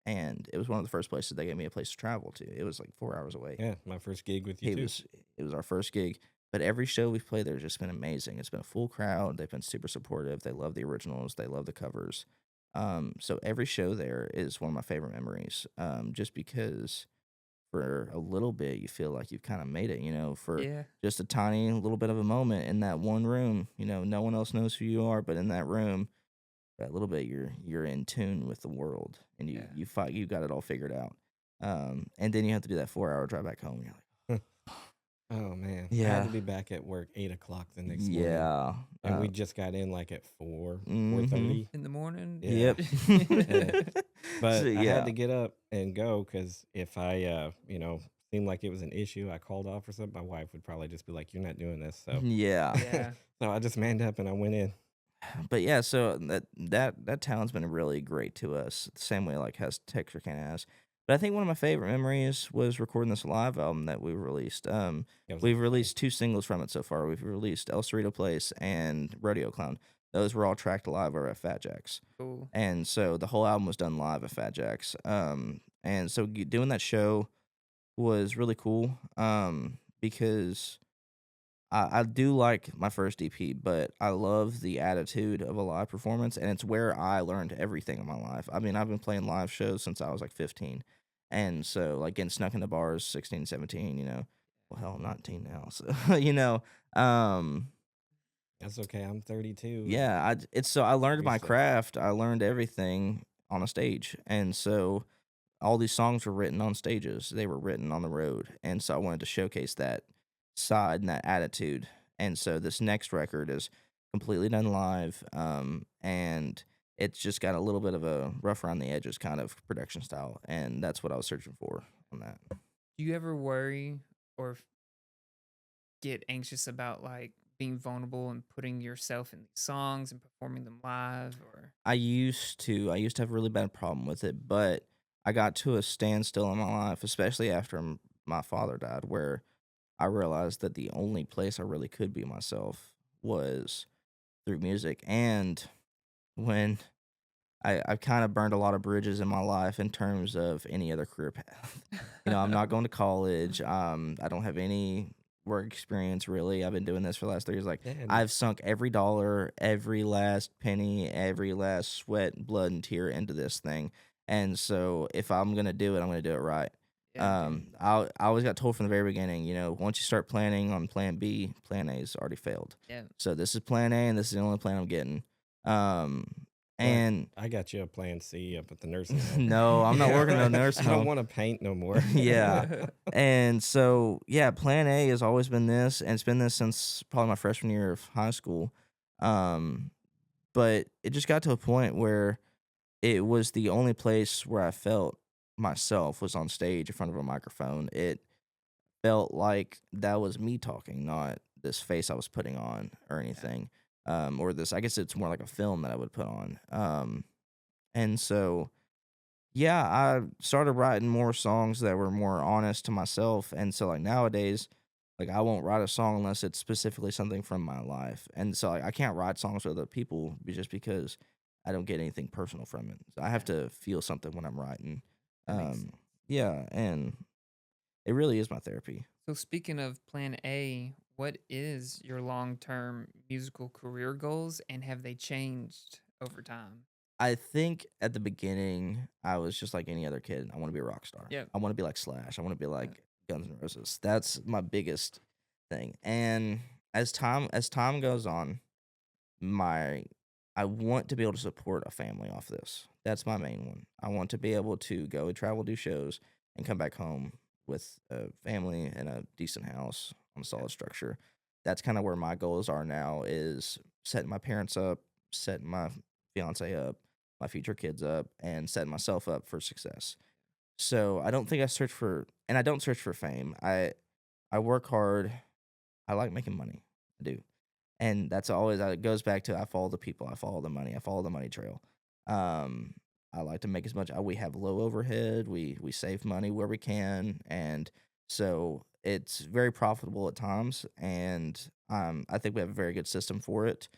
Speaker 2: and it was one of the first places that gave me a place to travel to. It was like 4 hours away.
Speaker 3: Yeah, my first gig with you
Speaker 2: It
Speaker 3: too.
Speaker 2: was it was our first gig, but every show we've played there has just been amazing. It's been a full crowd. They've been super supportive. They love the originals. They love the covers. So every show there is one of my favorite memories. Just because for a little bit, you feel like you've kind of made it, for
Speaker 1: Yeah.
Speaker 2: just a tiny little bit of a moment in that one room. No one else knows who you are, but in that room, that little bit, you're in tune with the world, and you
Speaker 1: Yeah.
Speaker 2: you fight, you got it all figured out. And then you have to do that 4 hour drive back home. You're like,
Speaker 3: Oh man, I had
Speaker 2: yeah,
Speaker 3: to be back at work 8 o'clock the next morning,
Speaker 2: yeah,
Speaker 3: and we just got in like at 4,
Speaker 2: mhm,
Speaker 3: 4:30.
Speaker 1: In the morning.
Speaker 3: Yeah,
Speaker 2: yep.
Speaker 3: yeah.
Speaker 2: So
Speaker 3: But I had
Speaker 2: yeah,
Speaker 3: to get up and go because if I, seemed like it was an issue, I called off or something. My wife would probably just be like, "You're not doing this." So,
Speaker 2: yeah.
Speaker 1: Yeah.
Speaker 3: so I just manned up and I went in.
Speaker 2: But yeah, so that town's been really great to us, the same way like has Texarkana has. But I think one of my favorite memories was recording this live album that we released.
Speaker 3: That was
Speaker 2: We've
Speaker 3: amazing.
Speaker 2: released 2 singles from it so far. We've released El Cerrito Place and Rodeo Clown. Those were all tracked live over at Fat Jack's,
Speaker 1: Cool.
Speaker 2: and so the whole album was done live at Fat Jack's. And so doing that show was really cool. Because I do like my first EP, but I love the attitude of a live performance, and it's where I learned everything in my life. I mean, I've been playing live shows since I was like 15, and so like getting snuck into bars 16, 17. Well, hell, I'm 19 now, so um,
Speaker 3: That's okay. I'm 32.
Speaker 2: yeah, I learned
Speaker 3: We
Speaker 2: my
Speaker 3: still.
Speaker 2: craft. I learned everything on a stage, and so all these songs were written on stages. They were written on the road, and so I wanted to showcase that side and that attitude. And so this next record is completely done live, and it's just got a little bit of a rough around the edges kind of production style, and that's what I was searching for on that.
Speaker 1: Do you ever worry or get anxious about like being vulnerable and putting yourself in these songs and performing them live or
Speaker 2: I used to have a really bad problem with it, but I got to a standstill in my life, especially after my father died, where I realized that the only place I really could be myself was through music. And when I've kind of burned a lot of bridges in my life in terms of any other career path. I'm not going to college. I don't have any work experience really. I've been doing this for the last 3 years. Like
Speaker 3: Yeah, and
Speaker 2: I've sunk every dollar, every last penny, every last sweat, blood, and tear into this thing. And so if I'm gonna do it, I'm gonna do it right.
Speaker 1: yeah, dude.
Speaker 2: I always got told from the very beginning, once you start planning on plan B, plan A's already failed.
Speaker 1: Yeah.
Speaker 2: So this is plan A, and this is the only plan I'm getting. Um,
Speaker 3: well,
Speaker 2: and
Speaker 3: I got you a plan C up at the nursing home.
Speaker 2: no, I'm not
Speaker 1: Yeah,
Speaker 2: working in a
Speaker 1: right.
Speaker 2: nursing
Speaker 3: I don't
Speaker 2: home.
Speaker 3: want to paint no more.
Speaker 2: Yeah. And so, yeah, plan A has always been this, and it's been this since probably my freshman year of high school. Um, but it just got to a point where it was the only place where I felt myself was on stage in front of a microphone. It felt like that was me talking, not this face I was putting on or anything. Or this, I guess it's more like a film that I would put on. And so, yeah, I started writing more songs that were more honest to myself. And so, like, nowadays, like, I won't write a song unless it's specifically something from my life. And so, like, I can't write songs with other people just because I don't get anything personal from it. So I have to feel something when I'm writing.
Speaker 1: That makes
Speaker 2: Um, yeah, and it really is my therapy.
Speaker 1: So speaking of plan A, what is your long-term musical career goals and have they changed over time?
Speaker 2: I think at the beginning, I was just like any other kid. I want to be a rock star.
Speaker 1: Yep.
Speaker 2: I want to be like Slash. I want to be
Speaker 1: Yep.
Speaker 2: like Guns N' Roses. That's my biggest thing. And as time goes on, my I want to be able to support a family off this. That's my main one. I want to be able to go and travel, do shows, and come back home with a family and a decent house on a
Speaker 1: Yeah.
Speaker 2: solid structure. That's kind of where my goals are now is setting my parents up, setting my fiance up, my future kids up, and setting myself up for success. So I don't think I don't search for fame. I work hard. I like making money. I do. And that's always it goes back to I follow the people, I follow the money, I follow the money trail. Um, I like to make as much. We have low overhead. We save money where we can, and so it's very profitable at times. And I think we have a very good system for it.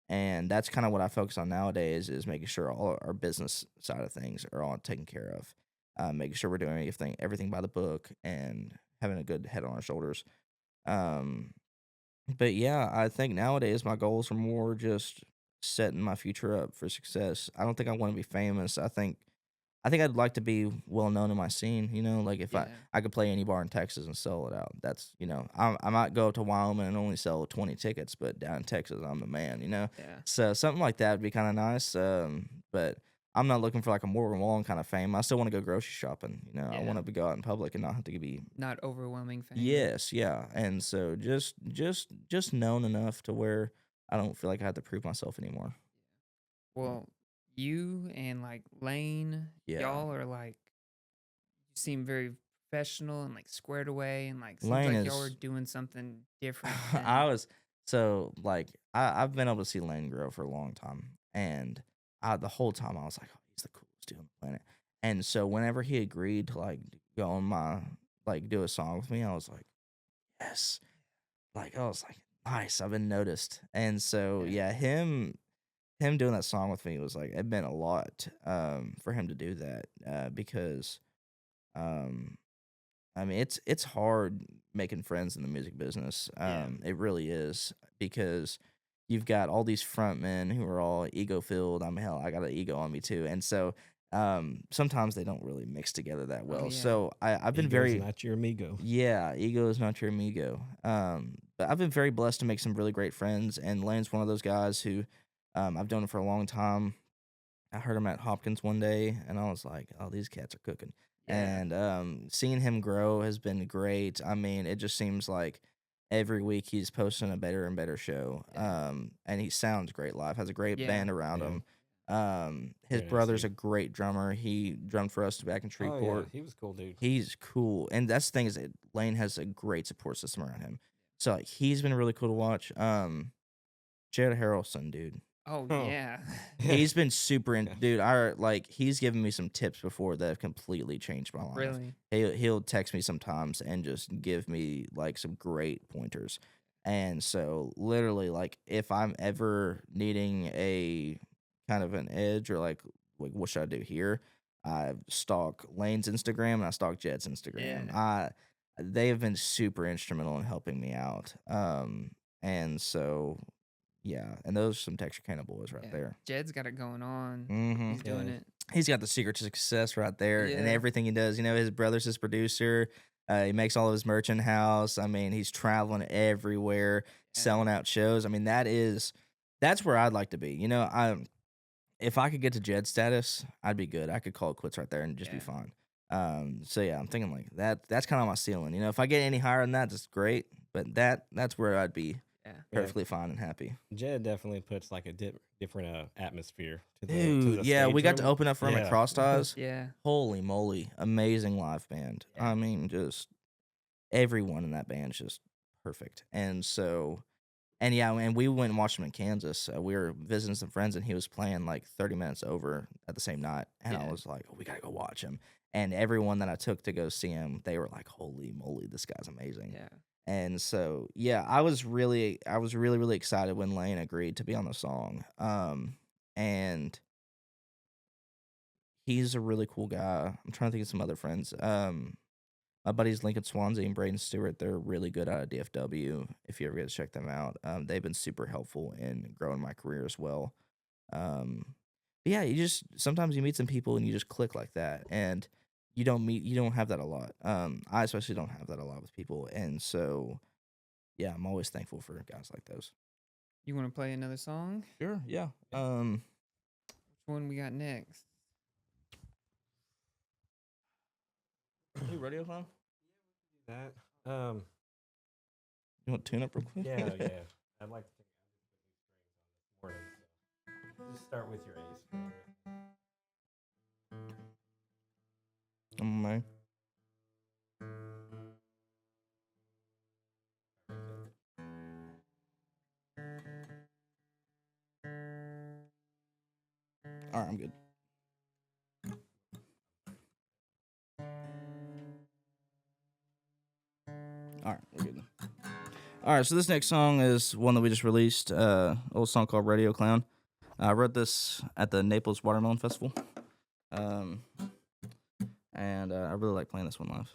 Speaker 2: And that's kind of what I focus on nowadays is making sure all our business side of things are all taken care of, making sure we're doing everything by the book and having a good head on our shoulders. Um, but yeah, I think nowadays my goals are more just setting my future up for success. I don't think I want to be famous. I think I'd like to be well known in my scene. Like if I
Speaker 1: Yeah.
Speaker 2: I could play any bar in Texas and sell it out. I might go to Wyoming and only sell 20 tickets, but down in Texas I'm the man.
Speaker 1: Yeah.
Speaker 2: So something like that would be kind of nice. But I'm not looking for like a Morgan Wallen kind of fame. I still want to go grocery shopping. I
Speaker 1: Yeah.
Speaker 2: want to go out in public and not have to be.
Speaker 1: Not overwhelming fame.
Speaker 2: Yes, yeah, and so just known enough to where I don't feel like I have to prove myself anymore.
Speaker 1: Well, you and like Lane,
Speaker 2: Yeah,
Speaker 1: y'all are like you seem very professional and like squared away and like seems
Speaker 2: Lane
Speaker 1: like y'all are
Speaker 2: is.
Speaker 1: doing something different
Speaker 2: I
Speaker 1: than
Speaker 2: was so like I've been able to see Lane grow for a long time, and the whole time I was like, oh, he's the coolest dude on the planet. And so whenever he agreed to like go on my like do a song with me, I was like, yes, like I was like, nice, I've been noticed. And so
Speaker 1: yeah.
Speaker 2: yeah, him doing that song with me was like it meant a lot for him to do that because um I mean it's hard making friends in the music business.
Speaker 1: Yeah.
Speaker 2: It really is because you've got all these front men who are all ego filled. I mean, hell, I got an ego on me too, and so sometimes they don't really mix together that
Speaker 1: Oh
Speaker 2: well.
Speaker 1: yeah.
Speaker 2: So I've been
Speaker 3: Ego's
Speaker 2: very.
Speaker 3: not your amigo.
Speaker 2: Yeah, ego is not your amigo. But I've been very blessed to make some really great friends, and Lane's one of those guys who I've known him for a long time. I heard him at Hopkins one day, and I was like, "Oh, these cats are cooking."
Speaker 1: Yeah.
Speaker 2: And seeing him grow has been great. I mean, it just seems like every week he's posting a better and better show.
Speaker 1: Yeah.
Speaker 2: And he sounds great live. Has a great
Speaker 1: Yeah.
Speaker 2: band around
Speaker 3: Yeah.
Speaker 2: him. His
Speaker 3: Very nice
Speaker 2: brother's a
Speaker 3: dude.
Speaker 2: great drummer. He drummed for us back in
Speaker 3: Oh yeah,
Speaker 2: Shreveport.
Speaker 3: he was cool, dude.
Speaker 2: He's cool, and that's the thing is that Lane has a great support system around him. So like, he's been really cool to watch. Jared Harrelson, dude.
Speaker 1: Oh
Speaker 3: Oh.
Speaker 1: yeah.
Speaker 2: He's been super dude. He's given me some tips before that have completely changed my life.
Speaker 1: Really?
Speaker 2: He'll text me sometimes and just give me like some great pointers. And so literally like if I'm ever needing a kind of an edge or like what should I do here? I stalk Lane's Instagram and I stalk Jed's Instagram.
Speaker 1: Yeah.
Speaker 2: They have been super instrumental in helping me out. And so yeah, and those are some Texarkana boys right
Speaker 1: Yeah.
Speaker 2: there.
Speaker 1: Jed's got it going on.
Speaker 2: Hmm
Speaker 1: He's doing
Speaker 3: Yeah.
Speaker 1: it.
Speaker 2: He's got the secret to success right there, and
Speaker 1: Yeah.
Speaker 2: everything he does. His brother's his producer. He makes all of his merch in house. I mean, he's traveling everywhere,
Speaker 1: Yeah.
Speaker 2: selling out shows. I mean, that's where I'd like to be. If I could get to Jed status, I'd be good. I could call it quits right there and just be
Speaker 1: Yeah.
Speaker 2: fine. So yeah, I'm thinking like that. That's kind of my ceiling. If I get any higher than that, that's great. But that's where I'd be
Speaker 1: Yeah.
Speaker 3: Yeah.
Speaker 2: perfectly fine and happy.
Speaker 3: Jed definitely puts like a different atmosphere to the
Speaker 2: Dude, yeah, we
Speaker 3: stage
Speaker 2: got to
Speaker 3: room.
Speaker 2: open up for him at
Speaker 3: Yeah.
Speaker 2: Cross Ties.
Speaker 1: Yeah.
Speaker 2: Holy moly, amazing live band.
Speaker 1: Yeah.
Speaker 2: I mean, just everyone in that band's just perfect. And so, and yeah, and we went and watched him in Kansas. We were visiting some friends, and he was playing like 30 minutes over at the same night. And I
Speaker 1: Yeah.
Speaker 2: was like, oh, we gotta go watch him. And everyone that I took to go see him, they were like, holy moly, this guy's amazing.
Speaker 1: Yeah.
Speaker 2: And so, yeah, I was really, really excited when Lane agreed to be on the song. And he's a really cool guy. I'm trying to think of some other friends. My buddies Lincoln Swansea and Braden Stewart, they're really good out of DFW. If you ever get to check them out, they've been super helpful in growing my career as well. Um, but yeah, you just sometimes you meet some people and you just click like that, and you don't have that a lot. I especially don't have that a lot with people, and so yeah, I'm always thankful for guys like those.
Speaker 1: You want to play another song?
Speaker 2: Sure, yeah.
Speaker 1: Which one we got next?
Speaker 2: Hey, radio phone.
Speaker 3: That.
Speaker 2: You want to tune up real quick?
Speaker 3: Yeah, yeah. I'd like to think I did this morning. So just start with your A string.
Speaker 2: Man. All right, I'm good. All right, we're good. All right, so this next song is one that we just released. Old song called Radio Clown. I wrote this at the Naples Watermelon Festival. And I really like playing this one live.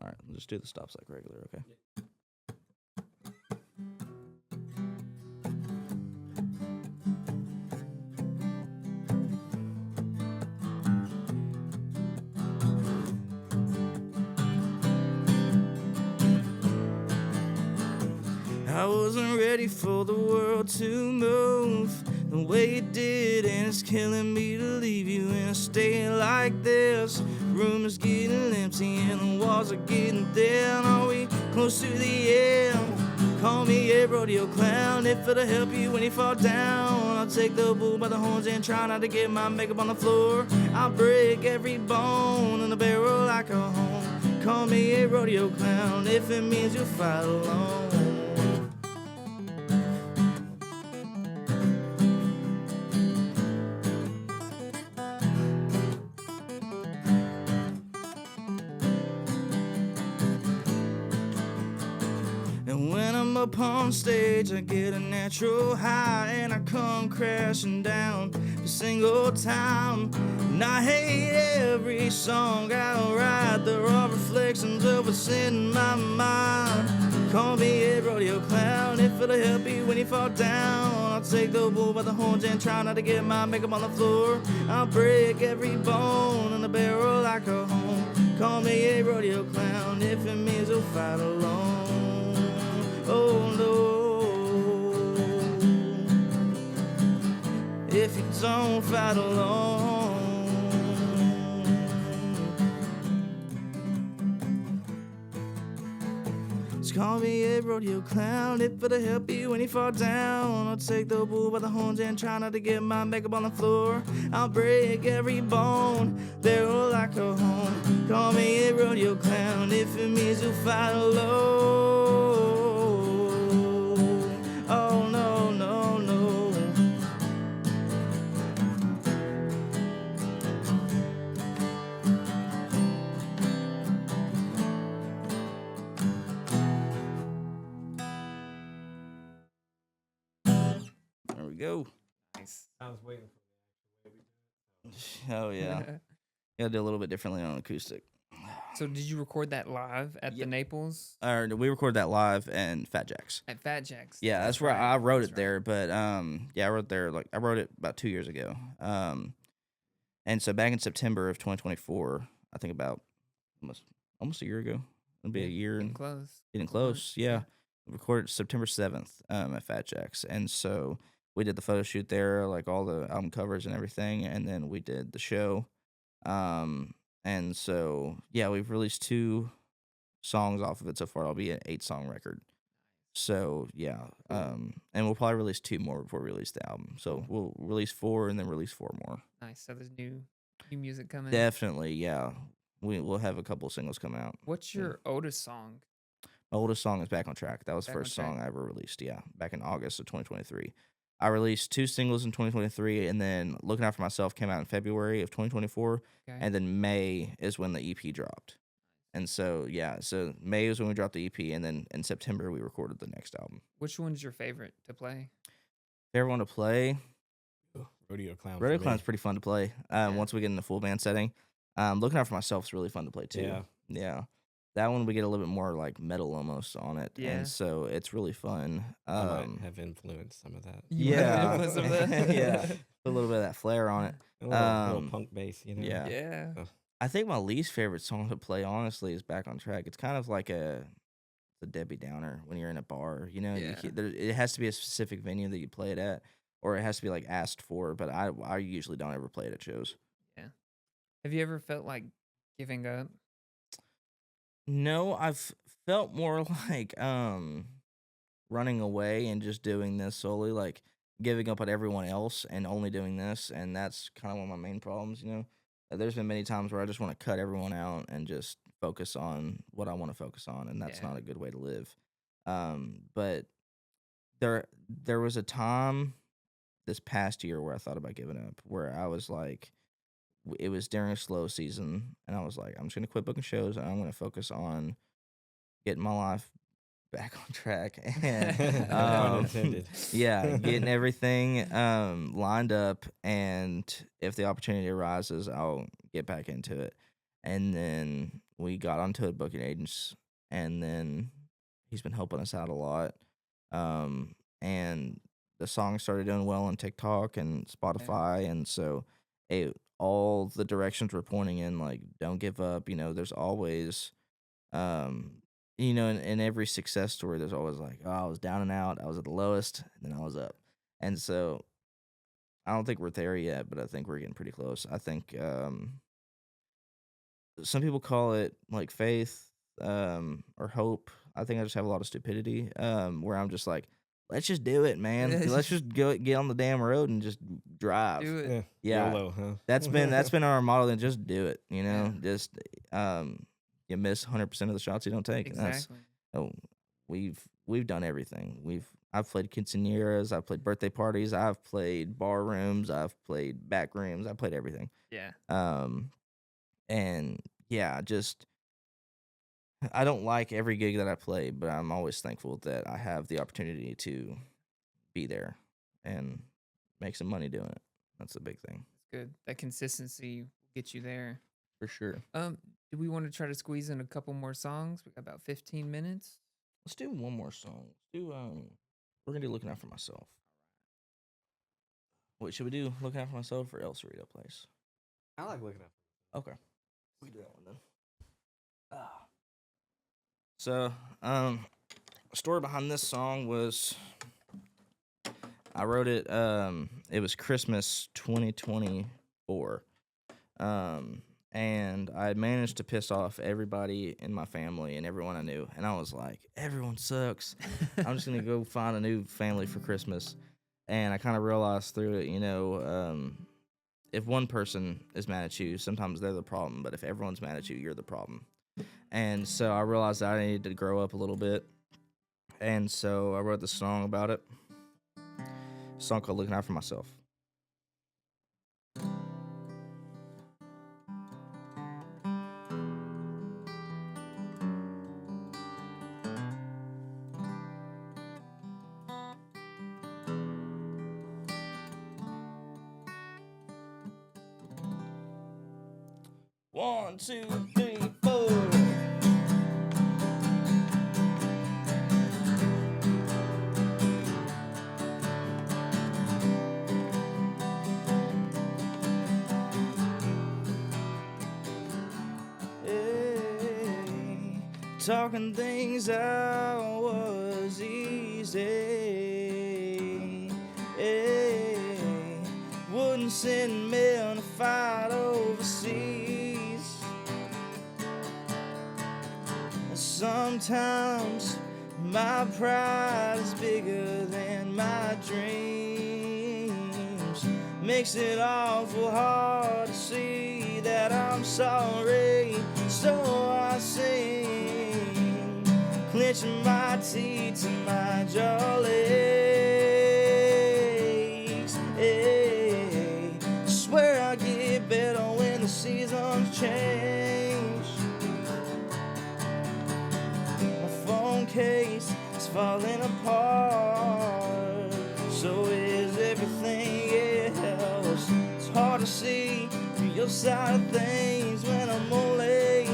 Speaker 2: All right, we'll just do the stops like regular, okay? I wasn't ready for the world to move the way it did, and it's killing me to leave you in a state like this. Room is getting empty and the walls are getting thin. Are we close to the end? Call me a rodeo clown if it'll help you when you fall down. I'll take the bull by the horns and try not to get my makeup on the floor. I'll break every bone in the barrel like a home. Call me a rodeo clown if it means you'll fight alone. And when I'm up on stage, I get a natural high, and I come crashing down a single time. And I hate every song I write. They're all reflections of what's in my mind. Call me a rodeo clown if it'll help you when you fall down. I'll take the bull by the horns and try not to get my makeup on the floor. I'll break every bone in the barrel like a home. Call me a rodeo clown if it means you'll fight alone. Oh no, if you don't fight alone. Just call me a rodeo clown if it'll help you when you fall down. I'll take the bull by the horns and try not to get my makeup on the floor. I'll break every bone, they're all like a home. Call me a rodeo clown if it means you'll fight alone. Oh no, no, no. There we go.
Speaker 1: Nice.
Speaker 3: I was waiting for
Speaker 2: Oh yeah. Gotta do a little bit differently on acoustic.
Speaker 1: So did you record that live at the
Speaker 2: Yep.
Speaker 1: Naples
Speaker 2: We recorded that live in Fat Jack's.
Speaker 1: at Fat Jack's?
Speaker 2: Yeah, that's where I wrote
Speaker 1: That's
Speaker 2: it there. But yeah, I wrote it about 2 years ago. And so back in September of 2024, I think about almost a year ago. It'll be a year
Speaker 1: Getting
Speaker 2: and
Speaker 1: close.
Speaker 2: getting close. Yeah, we recorded September 7th at Fat Jack's, and so we did the photo shoot there, like all the album covers and everything, and then we did the show. And so yeah, we've released 2 songs off of it so far. It'll be an 8-song record. So yeah, and we'll probably release 2 more before we release the album. So we'll release 4 and then release 4 more.
Speaker 1: Nice. So there's new music coming.
Speaker 2: Definitely, yeah. We'll have a couple of singles come out.
Speaker 1: What's your oldest song?
Speaker 2: My oldest song is Back on Track. That was the
Speaker 1: Back on
Speaker 2: first song
Speaker 1: Track.
Speaker 2: I ever released. Yeah, back in August of 2023. I released 2 singles in 2023, and then Lookin Out for Myself came out in February of 2024,
Speaker 1: Okay.
Speaker 2: and then May is when the EP dropped. And so yeah, so May is when we dropped the EP, and then in September we recorded the next album.
Speaker 1: Which one's your favorite to play?
Speaker 2: Favorite one to play?
Speaker 3: rodeo clown.
Speaker 2: Rodeo
Speaker 3: for me.
Speaker 2: Clown's pretty fun to play. Once we get in the full band setting, Looking Out for Myself is really fun to play too. Yeah. That one we get a little bit more like metal almost on it,
Speaker 1: Yeah.
Speaker 2: and so it's really fun.
Speaker 3: I might have influenced some of that.
Speaker 1: You might have influenced some of that.
Speaker 2: Yeah, put a little bit of that flair on it.
Speaker 3: A little punk bass, you know.
Speaker 2: Yeah.
Speaker 1: Yeah.
Speaker 2: I think my least favorite song to play, honestly, is Back on Track. It's kind of like the Debbie Downer when you're in a bar. You know,
Speaker 1: Yeah.
Speaker 2: it has to be a specific venue that you play it at, or it has to be like asked for. But I usually don't ever play it at shows.
Speaker 1: Yeah. Have you ever felt like giving up?
Speaker 2: No, I've felt more like running away and just doing this solely, like giving up on everyone else and only doing this, and that's kind of one of my main problems. You know, there's been many times where I just want to cut everyone out and just focus on what I want to focus on, and that's not a good way to live. But there was a time this past year where I thought about giving up, where I was like, it was during a slow season, and I was like, I'm just gonna quit booking shows, and I'm gonna focus on getting my life back on track, and yeah, getting everything lined up, and if the opportunity arises, I'll get back into it. And then we got onto it, booking agents, and then he's been helping us out a lot, and the song started doing well on TikTok and Spotify, and so all the directions we're pointing in, like, don't give up. You know, there's always, you know, in every success story, there's always like, oh, I was down and out, I was at the lowest, and then I was up. And so I don't think we're there yet, but I think we're getting pretty close. I think some people call it like faith or hope. I think I just have a lot of stupidity where I'm just like, let's just do it, man. Let's just get on the damn road and just drive.
Speaker 1: Do it.
Speaker 2: Yeah.
Speaker 3: YOLO, huh?
Speaker 2: That's been our model. Then just do it. You know, just you miss 100% of the shots you don't take.
Speaker 1: Exactly.
Speaker 2: We've done everything. I've played quinceañeras, I've played birthday parties, I've played bar rooms, I've played back rooms, I've played everything.
Speaker 1: Yeah.
Speaker 2: And yeah, just I don't like every gig that I play, but I'm always thankful that I have the opportunity to be there and make some money doing it. That's the big thing.
Speaker 1: Good. That consistency will get you there.
Speaker 2: For sure.
Speaker 1: Do we want to try to squeeze in a couple more songs? We got about 15 minutes.
Speaker 2: Let's do one more song. We're gonna do Looking Out for Myself. Wait, should we do Looking Out for Myself or El Cerrito Place?
Speaker 3: I like Looking Out.
Speaker 2: Okay. We can do that one then. So, story behind this song was I wrote it, it was Christmas 2024. And I had managed to piss off everybody in my family and everyone I knew. And I was like, everyone sucks. I'm just going to go find a new family for Christmas. And I kind of realized through it, you know, if one person is mad at you, sometimes they're the problem. But if everyone's mad at you, you're the problem. And so I realized that I needed to grow up a little bit. And so I wrote this song about it. A song called Looking Out for Myself. One, two, three, four. Hey, talking things out was easy. Hey, wouldn't send men to fight overseas. Sometimes my pride is bigger than my dreams. Makes it awful hard to see that I'm sorry. So I sing, clenching my teeth to my jaw legs. Hey, swear I get better when the seasons change. Case is falling apart, so is everything else. hard to see your side of things when I'm only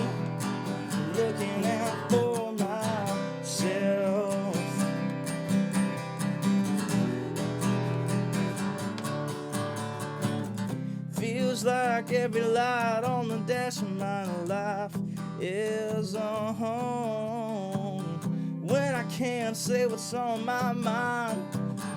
Speaker 2: looking out for myself. Feels like every light on the dash of my life is on. When I can't say what's on my mind,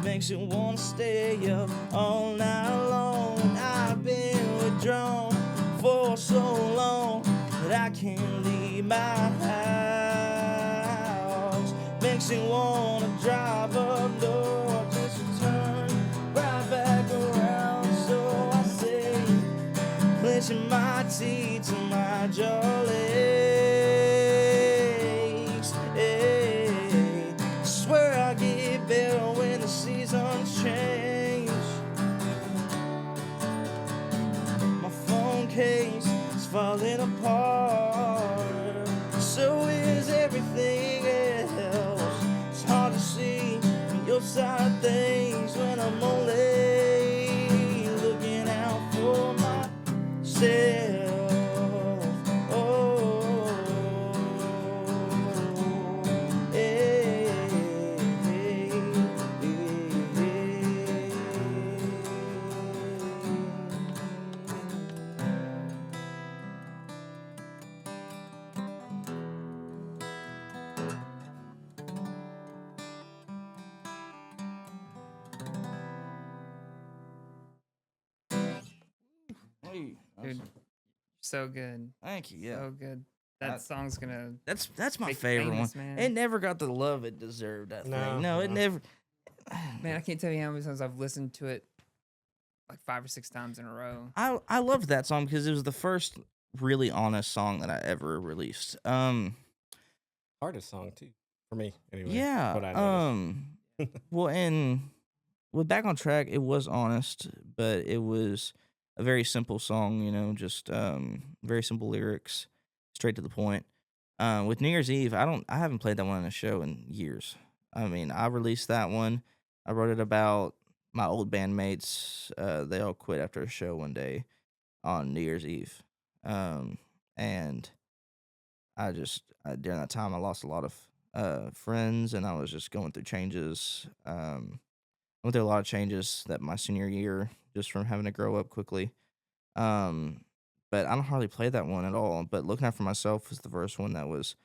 Speaker 2: makes you wanna stay up all night long. And I've been withdrawn for so long that I can't leave my house. Makes you wanna drive up north just to turn right back around. So I say, clenching my teeth to my jaw legs. Hey, swear I get better when the seasons change. My phone case is falling apart, so is everything else. It's hard to see your side of things when I'm only looking out for myself. Oh, hey, hey, hey.
Speaker 1: Dude, so good.
Speaker 2: Thank you. Yeah,
Speaker 1: So good.
Speaker 2: I-
Speaker 1: That song's gonna
Speaker 2: that's my
Speaker 1: make you
Speaker 2: favorite
Speaker 1: famous,
Speaker 2: one.
Speaker 1: man.
Speaker 2: It never got the love it deserved. I think.
Speaker 3: No,
Speaker 2: No, it
Speaker 3: no.
Speaker 2: never.
Speaker 1: Man, I can't tell you how many times I've listened to it like 5 or 6 times in a row.
Speaker 2: I loved that song because it was the first really honest song that I ever released.
Speaker 3: Hardest song too for me. Anyway,
Speaker 2: Yeah.
Speaker 3: what I noticed.
Speaker 2: Well, and with Back on Track, it was honest, but it was a very simple song. You know, just very simple lyrics, straight to the point. With New Year's Eve, I haven't played that one on a show in years. I mean, I released that one. I wrote it about my old bandmates. They all quit after a show one day on New Year's Eve. And during that time, I lost a lot of friends, and I was just going through changes. I went through a lot of changes that my senior year, just from having to grow up quickly. But I don't hardly play that one at all. But Looking Out for Myself was the first one that was.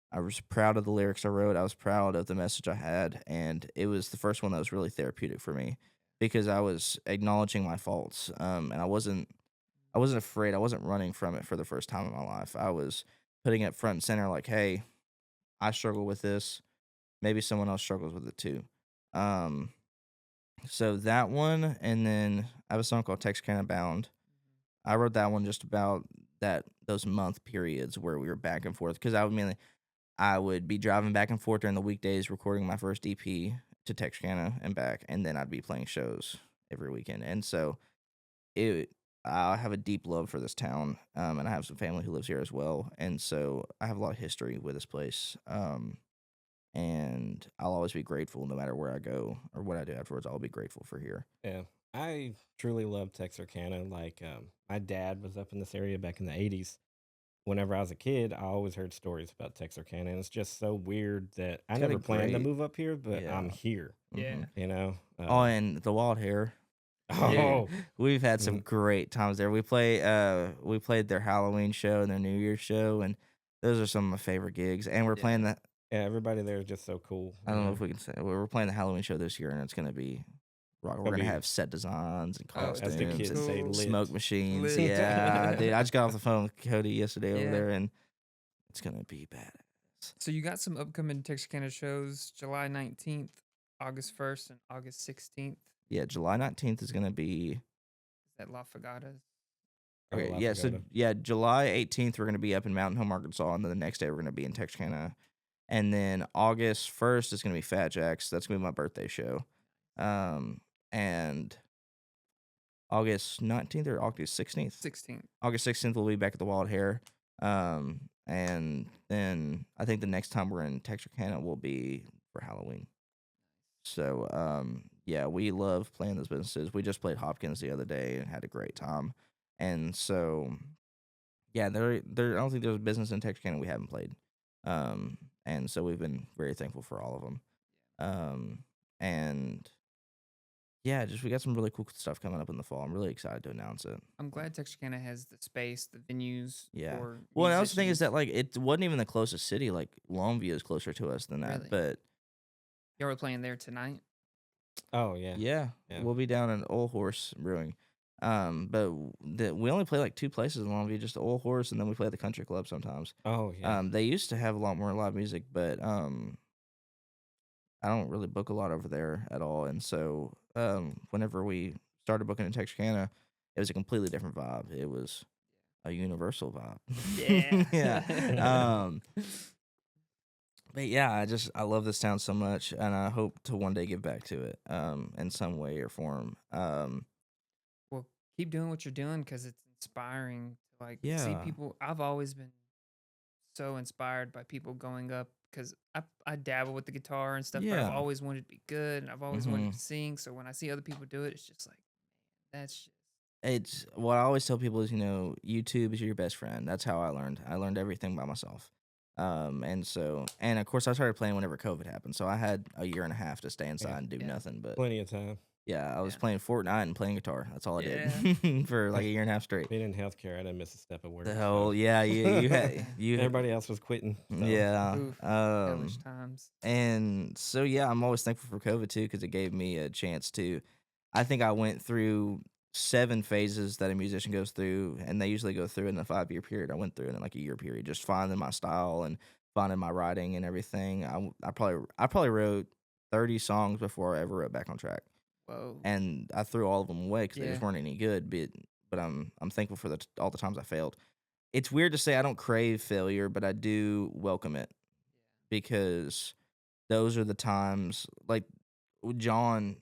Speaker 2: I was proud of the lyrics I wrote. I was proud of the message I had, and it was the first one that was really therapeutic for me because I was acknowledging my faults. And I wasn't afraid. I wasn't running from it for the first time in my life. I was putting it front and center, like, hey, I struggle with this. Maybe someone else struggles with it too. So that one, and then I have a song called Texarkana Bound. I wrote that one just about those month periods where we were back and forth because I would be driving back and forth during the weekdays, recording my first EP to Texarkana and back, and then I'd be playing shows every weekend. And so I have a deep love for this town, and I have some family who lives here as well. And so I have a lot of history with this place. And I'll always be grateful no matter where I go or what I do afterwards. I'll be grateful for here.
Speaker 3: Yeah, I truly love Texarkana. Like, my dad was up in this area back in the 80s. Whenever I was a kid, I always heard stories about Texarkana, and it's just so weird that I
Speaker 2: It's got a
Speaker 3: never planned to
Speaker 2: great-
Speaker 3: move up here, but
Speaker 2: yeah.
Speaker 3: I'm here.
Speaker 1: Yeah.
Speaker 2: Mhm.
Speaker 3: You know.
Speaker 2: Oh, and the Wild Hair.
Speaker 3: Oh,
Speaker 2: We've had some great times there. We played their Halloween show and their New Year's show, and those are some of my favorite gigs. And we're playing that.
Speaker 3: yeah, everybody there is just so cool.
Speaker 2: I don't know if we can say we're playing the Halloween show this year, and it's gonna be rock. We're
Speaker 3: Gonna
Speaker 2: gonna
Speaker 3: be-
Speaker 2: have set designs and
Speaker 1: Oh, as the
Speaker 2: costumes
Speaker 3: kids
Speaker 2: and
Speaker 3: say,
Speaker 1: lit.
Speaker 2: smoke machines.
Speaker 1: Lit.
Speaker 2: Yeah, dude. I just got off the phone with Cody yesterday over
Speaker 1: Yeah.
Speaker 2: there, and it's gonna be badass.
Speaker 1: So you got some upcoming Texarkana shows, July 19th, August 1st, and August 16th.
Speaker 2: Yeah, July 19th is gonna be.
Speaker 1: Is that La Fagata?
Speaker 2: Okay,
Speaker 3: La
Speaker 2: yeah, so
Speaker 3: Fagota.
Speaker 2: yeah, July 18th we're gonna be up in Mountain Home, Arkansas, and then the next day we're gonna be in Texarkana, and then August 1st is gonna be Fat Jack's. That's gonna be my birthday show, and August 19th or August 16th.
Speaker 1: 16th.
Speaker 2: August 16th we'll be back at the Wild Hair, and then I think the next time we're in Texarkana will be for Halloween. So yeah, we love playing those businesses. We just played Hopkins the other day and had a great time. And so, yeah, there. I don't think there's a business in Texarkana we haven't played. Um, and so we've been very thankful for all of them. And yeah, just we got some really cool stuff coming up in the fall. I'm really excited to announce it.
Speaker 1: I'm glad Texarkana has the space, the venues
Speaker 2: Yeah.
Speaker 1: for
Speaker 2: Well, and I was thinking is
Speaker 1: musicians.
Speaker 2: that like it wasn't even the closest city. Like Longview is closer to us than that.
Speaker 1: Really?
Speaker 2: But
Speaker 1: Y'all were playing there tonight?
Speaker 3: Oh yeah.
Speaker 2: yeah,
Speaker 3: Yeah.
Speaker 2: we'll be down in Old Horse Brewing. But we only play like two places in Longview, just the Old Horse, and then we play at the Country Club sometimes.
Speaker 3: Oh yeah.
Speaker 2: They used to have a lot more live music, but I don't really book a lot over there at all. And so whenever we started booking in Texarkana, it was a completely different vibe. It was a universal vibe.
Speaker 1: Yeah.
Speaker 2: Yeah. But yeah, I love this town so much, and I hope to one day give back to it in some way or form.
Speaker 1: Well, keep doing what you're doing because it's inspiring to like see
Speaker 2: Yeah.
Speaker 1: people. I've always been so inspired by people going up because I dabble with the guitar and stuff, but I've
Speaker 2: Yeah.
Speaker 1: always wanted to be good and I've always wanted
Speaker 2: Mhm.
Speaker 1: to sing. So when I see other people do it, it's just like, man, that's just
Speaker 2: It's what I always tell people is, YouTube is your best friend. That's how I learned. I learned everything by myself. And of course I started playing whenever COVID happened. So I had a year and a half to stay inside and do
Speaker 1: Yeah.
Speaker 2: nothing. But
Speaker 3: Plenty of time.
Speaker 2: yeah, I was
Speaker 1: Yeah.
Speaker 2: playing Fortnite and playing guitar. That's all I
Speaker 1: Yeah.
Speaker 2: did for like a year and a half straight.
Speaker 3: Being in healthcare, I didn't miss a step of work.
Speaker 2: The
Speaker 3: so
Speaker 2: whole yeah, you had you
Speaker 3: everybody else was quitting. So.
Speaker 2: yeah.
Speaker 1: Oof, hellish times.
Speaker 2: And so yeah, I'm always thankful for COVID too because it gave me a chance to. I think I went through 7 phases that a musician goes through, and they usually go through in a 5-year period. I went through it in like a year period, just finding my style and finding my writing and everything. I probably wrote 30 songs before I ever wrote Back on Track,
Speaker 1: Whoa.
Speaker 2: and I threw all of them away because they just
Speaker 1: Yeah.
Speaker 2: weren't any good. But I'm thankful for all the times I failed. It's weird to say I don't crave failure, but I do welcome it because those are the times like with John,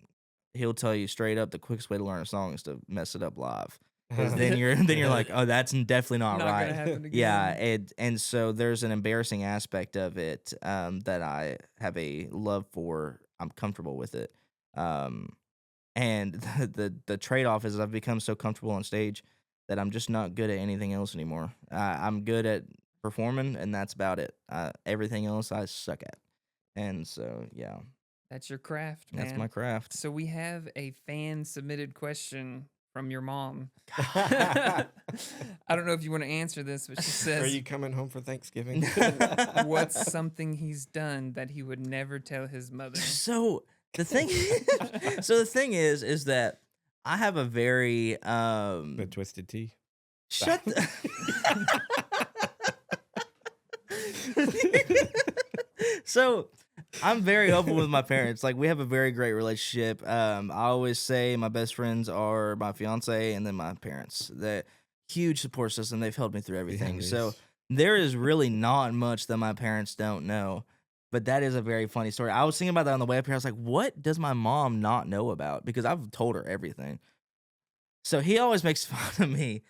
Speaker 2: he'll tell you straight up the quickest way to learn a song is to mess it up live. Because then you're like, oh, that's definitely not
Speaker 1: Not
Speaker 2: right.
Speaker 1: gonna happen again.
Speaker 2: Yeah, and so there's an embarrassing aspect of it that I have a love for. I'm comfortable with it, and the trade off is I've become so comfortable on stage that I'm just not good at anything else anymore. I'm good at performing, and that's about it. Everything else I suck at, and so yeah,
Speaker 1: That's your craft, man.
Speaker 2: that's my craft.
Speaker 1: So we have a fan submitted question from your mom.
Speaker 3: Are
Speaker 1: I don't know if you want to answer this, but she says,
Speaker 3: you coming home for Thanksgiving?
Speaker 1: what's something he's done that he would never tell his mother?
Speaker 2: So the thing, so the thing is that I have a very
Speaker 3: The twisted tea.
Speaker 2: shut. So I'm very open with my parents. Like we have a very great relationship. I always say my best friends are my fiance and then my parents. That huge support system. They've helped me through everything. So there is really not much that my parents don't know. But that is a very funny story. I was thinking about that on the way up here. I was like, what does my mom not know about? Because I've told her everything. So he always makes fun of me.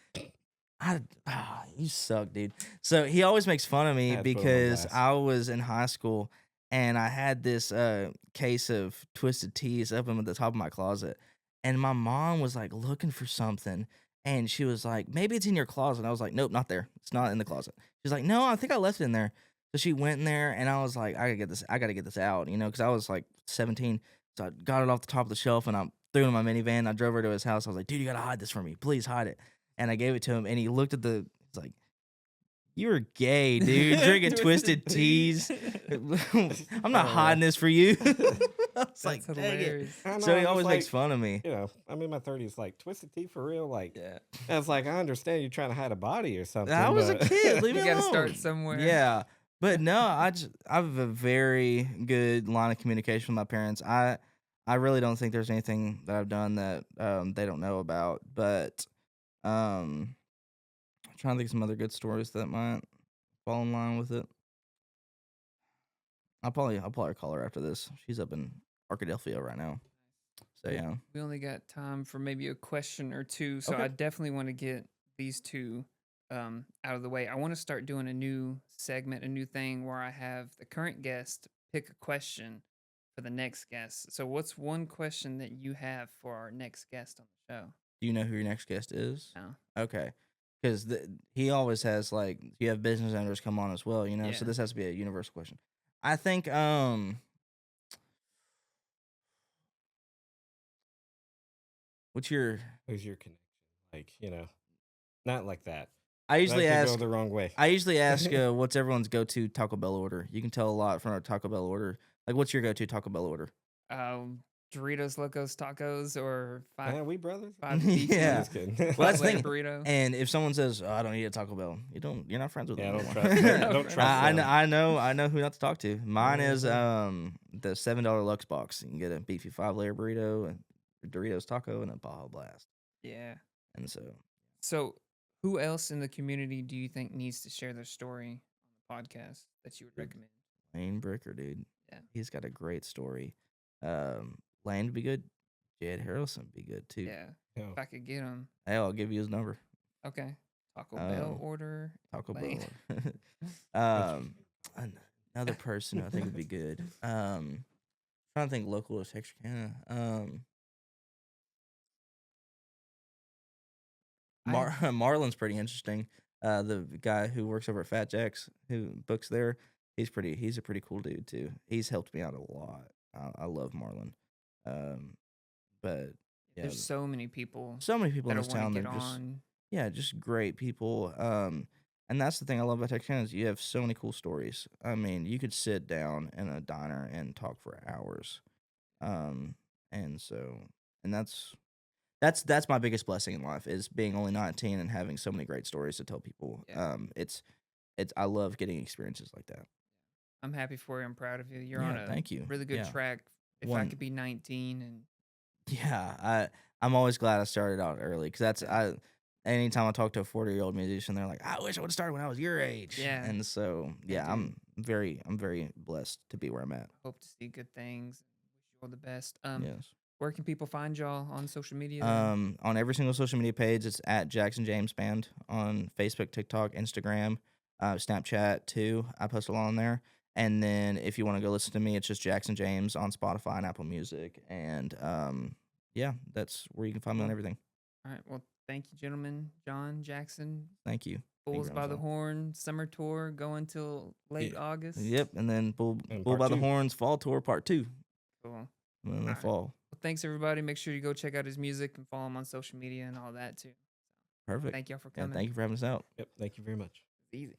Speaker 2: You suck, dude. So he always makes fun of me
Speaker 3: I had to put him on
Speaker 2: because
Speaker 3: blast.
Speaker 2: I was in high school and I had this case of twisted teas up in the top of my closet. And my mom was like looking for something. And she was like, maybe it's in your closet. And I was like, nope, not there. It's not in the closet. She's like, no, I think I left it in there. So she went in there and I was like, I gotta get this out, because I was like 17. So I got it off the top of the shelf and I threw it in my minivan. I drove her to his house. I was like, dude, you gotta hide this from me. Please hide it. And I gave it to him and he looked at he's like, you're gay, dude. Drinking twisted teas. I'm not hiding this for you. I was
Speaker 1: That's
Speaker 2: like, dang it.
Speaker 1: hilarious.
Speaker 3: I know,
Speaker 2: So he
Speaker 3: I'm
Speaker 2: always
Speaker 3: just
Speaker 2: makes
Speaker 3: like,
Speaker 2: fun of me.
Speaker 3: I'm in my 30s, like twisted tea for real. Like,
Speaker 2: Yeah.
Speaker 3: I was like, I understand you trying to hide a body or something.
Speaker 2: I was a
Speaker 3: but-
Speaker 2: kid. Leave me
Speaker 1: You gotta
Speaker 2: alone.
Speaker 1: start somewhere.
Speaker 2: Yeah. But no, I have a very good line of communication with my parents. I really don't think there's anything that I've done that they don't know about. But I'm trying to think of some other good stories that might fall in line with it. I'll probably call her after this. She's up in Arkadelphia right now. So yeah.
Speaker 1: We only got time for maybe a question or two, so
Speaker 3: Okay.
Speaker 1: I definitely want to get these two out of the way. I want to start doing a new segment, a new thing where I have the current guest pick a question for the next guest. So, what's one question that you have for our next guest on the show?
Speaker 2: Do you know who your next guest is?
Speaker 1: No.
Speaker 2: Okay. Because he always has, like, you have business owners come on as well,
Speaker 1: Yeah.
Speaker 2: so this has to be a universal question. I think, what's your,
Speaker 3: Who's your connection? Like, not like that.
Speaker 2: I
Speaker 3: That
Speaker 2: usually
Speaker 3: could
Speaker 2: ask,
Speaker 3: go the wrong way.
Speaker 2: what's everyone's go-to Taco Bell order? You can tell a lot from a Taco Bell order. Like, what's your go-to Taco Bell order?
Speaker 1: Doritos Locos Tacos or
Speaker 3: Man, we brothers.
Speaker 1: five
Speaker 2: Yeah.
Speaker 3: Just kidding.
Speaker 2: Well, that's
Speaker 1: five
Speaker 2: the
Speaker 1: layer
Speaker 2: thing.
Speaker 1: burrito.
Speaker 2: And if someone says, "Oh, I don't eat a Taco Bell," you're not friends with
Speaker 3: Yeah,
Speaker 2: them.
Speaker 3: don't
Speaker 2: anymore.
Speaker 3: trust. Don't
Speaker 1: Don't
Speaker 3: trust
Speaker 2: I
Speaker 3: them.
Speaker 2: know who not to talk to. Mine is the $7 Lux box. You can get a beefy 5-layer burrito, a Doritos taco, and a Baja Blast.
Speaker 1: Yeah.
Speaker 2: And
Speaker 1: So, who else in the community do you think needs to share their story on the podcast that you would recommend?
Speaker 2: Lane Bricker, dude.
Speaker 1: Yeah.
Speaker 2: He's got a great story. Lane would be good. Jed Harrelson would be good too.
Speaker 1: Yeah.
Speaker 3: Yeah.
Speaker 1: If I could get him.
Speaker 2: Hey, I'll give you his number.
Speaker 1: Okay. Taco Bell order.
Speaker 2: Taco
Speaker 1: Lane.
Speaker 2: Bell. Another person I think would be good. Trying to think local to Texarkana. Marlon's pretty interesting. The guy who works over at Fat Jack's, who books there, he's a pretty cool dude too. He's helped me out a lot. I love Marlon. But yeah,
Speaker 1: There's so many people
Speaker 2: in
Speaker 1: that
Speaker 2: this
Speaker 1: want
Speaker 2: town
Speaker 1: to
Speaker 2: that
Speaker 1: get
Speaker 2: just
Speaker 1: on.
Speaker 2: just great people. And that's the thing I love about Texarkana is you have so many cool stories. I mean, you could sit down in a diner and talk for hours. And that's my biggest blessing in life is being only 19 and having so many great stories to tell people.
Speaker 1: Yeah.
Speaker 2: I love getting experiences like that.
Speaker 1: I'm happy for you. I'm proud of you. You're on a
Speaker 2: thank you.
Speaker 1: really good
Speaker 2: Yeah.
Speaker 1: track. If I could be 19 and
Speaker 2: I'm always glad I started out early because anytime I talk to a 40-year-old musician, they're like, I wish I would have started when I was your age.
Speaker 1: Yeah.
Speaker 2: And so, I'm very blessed to be where I'm at.
Speaker 1: hope to see good things. Wish you all the best.
Speaker 2: Yes.
Speaker 1: Where can people find y'all on social media?
Speaker 2: On every single social media page, it's at Jackson James Band on Facebook, TikTok, Instagram, Snapchat too. I post a lot on there. And then if you want to go listen to me, it's just Jackson James on Spotify and Apple Music. And that's where you can find me on everything.
Speaker 1: All right. Well, thank you, gentlemen. John, Jackson.
Speaker 2: Thank you.
Speaker 1: Bulls by the Horn summer tour going till late August.
Speaker 2: Yep. And then Bull
Speaker 3: part
Speaker 2: by the
Speaker 3: 2.
Speaker 2: Horns fall tour part 2.
Speaker 1: Cool.
Speaker 2: And then the
Speaker 1: Alright.
Speaker 2: fall.
Speaker 1: Well, thanks everybody. Make sure you go check out his music and follow him on social media and all that too.
Speaker 2: Perfect.
Speaker 1: Thank y'all for
Speaker 2: Yeah,
Speaker 1: coming.
Speaker 2: thank you for having us out.
Speaker 3: Yep. Thank you very much.
Speaker 1: Easy.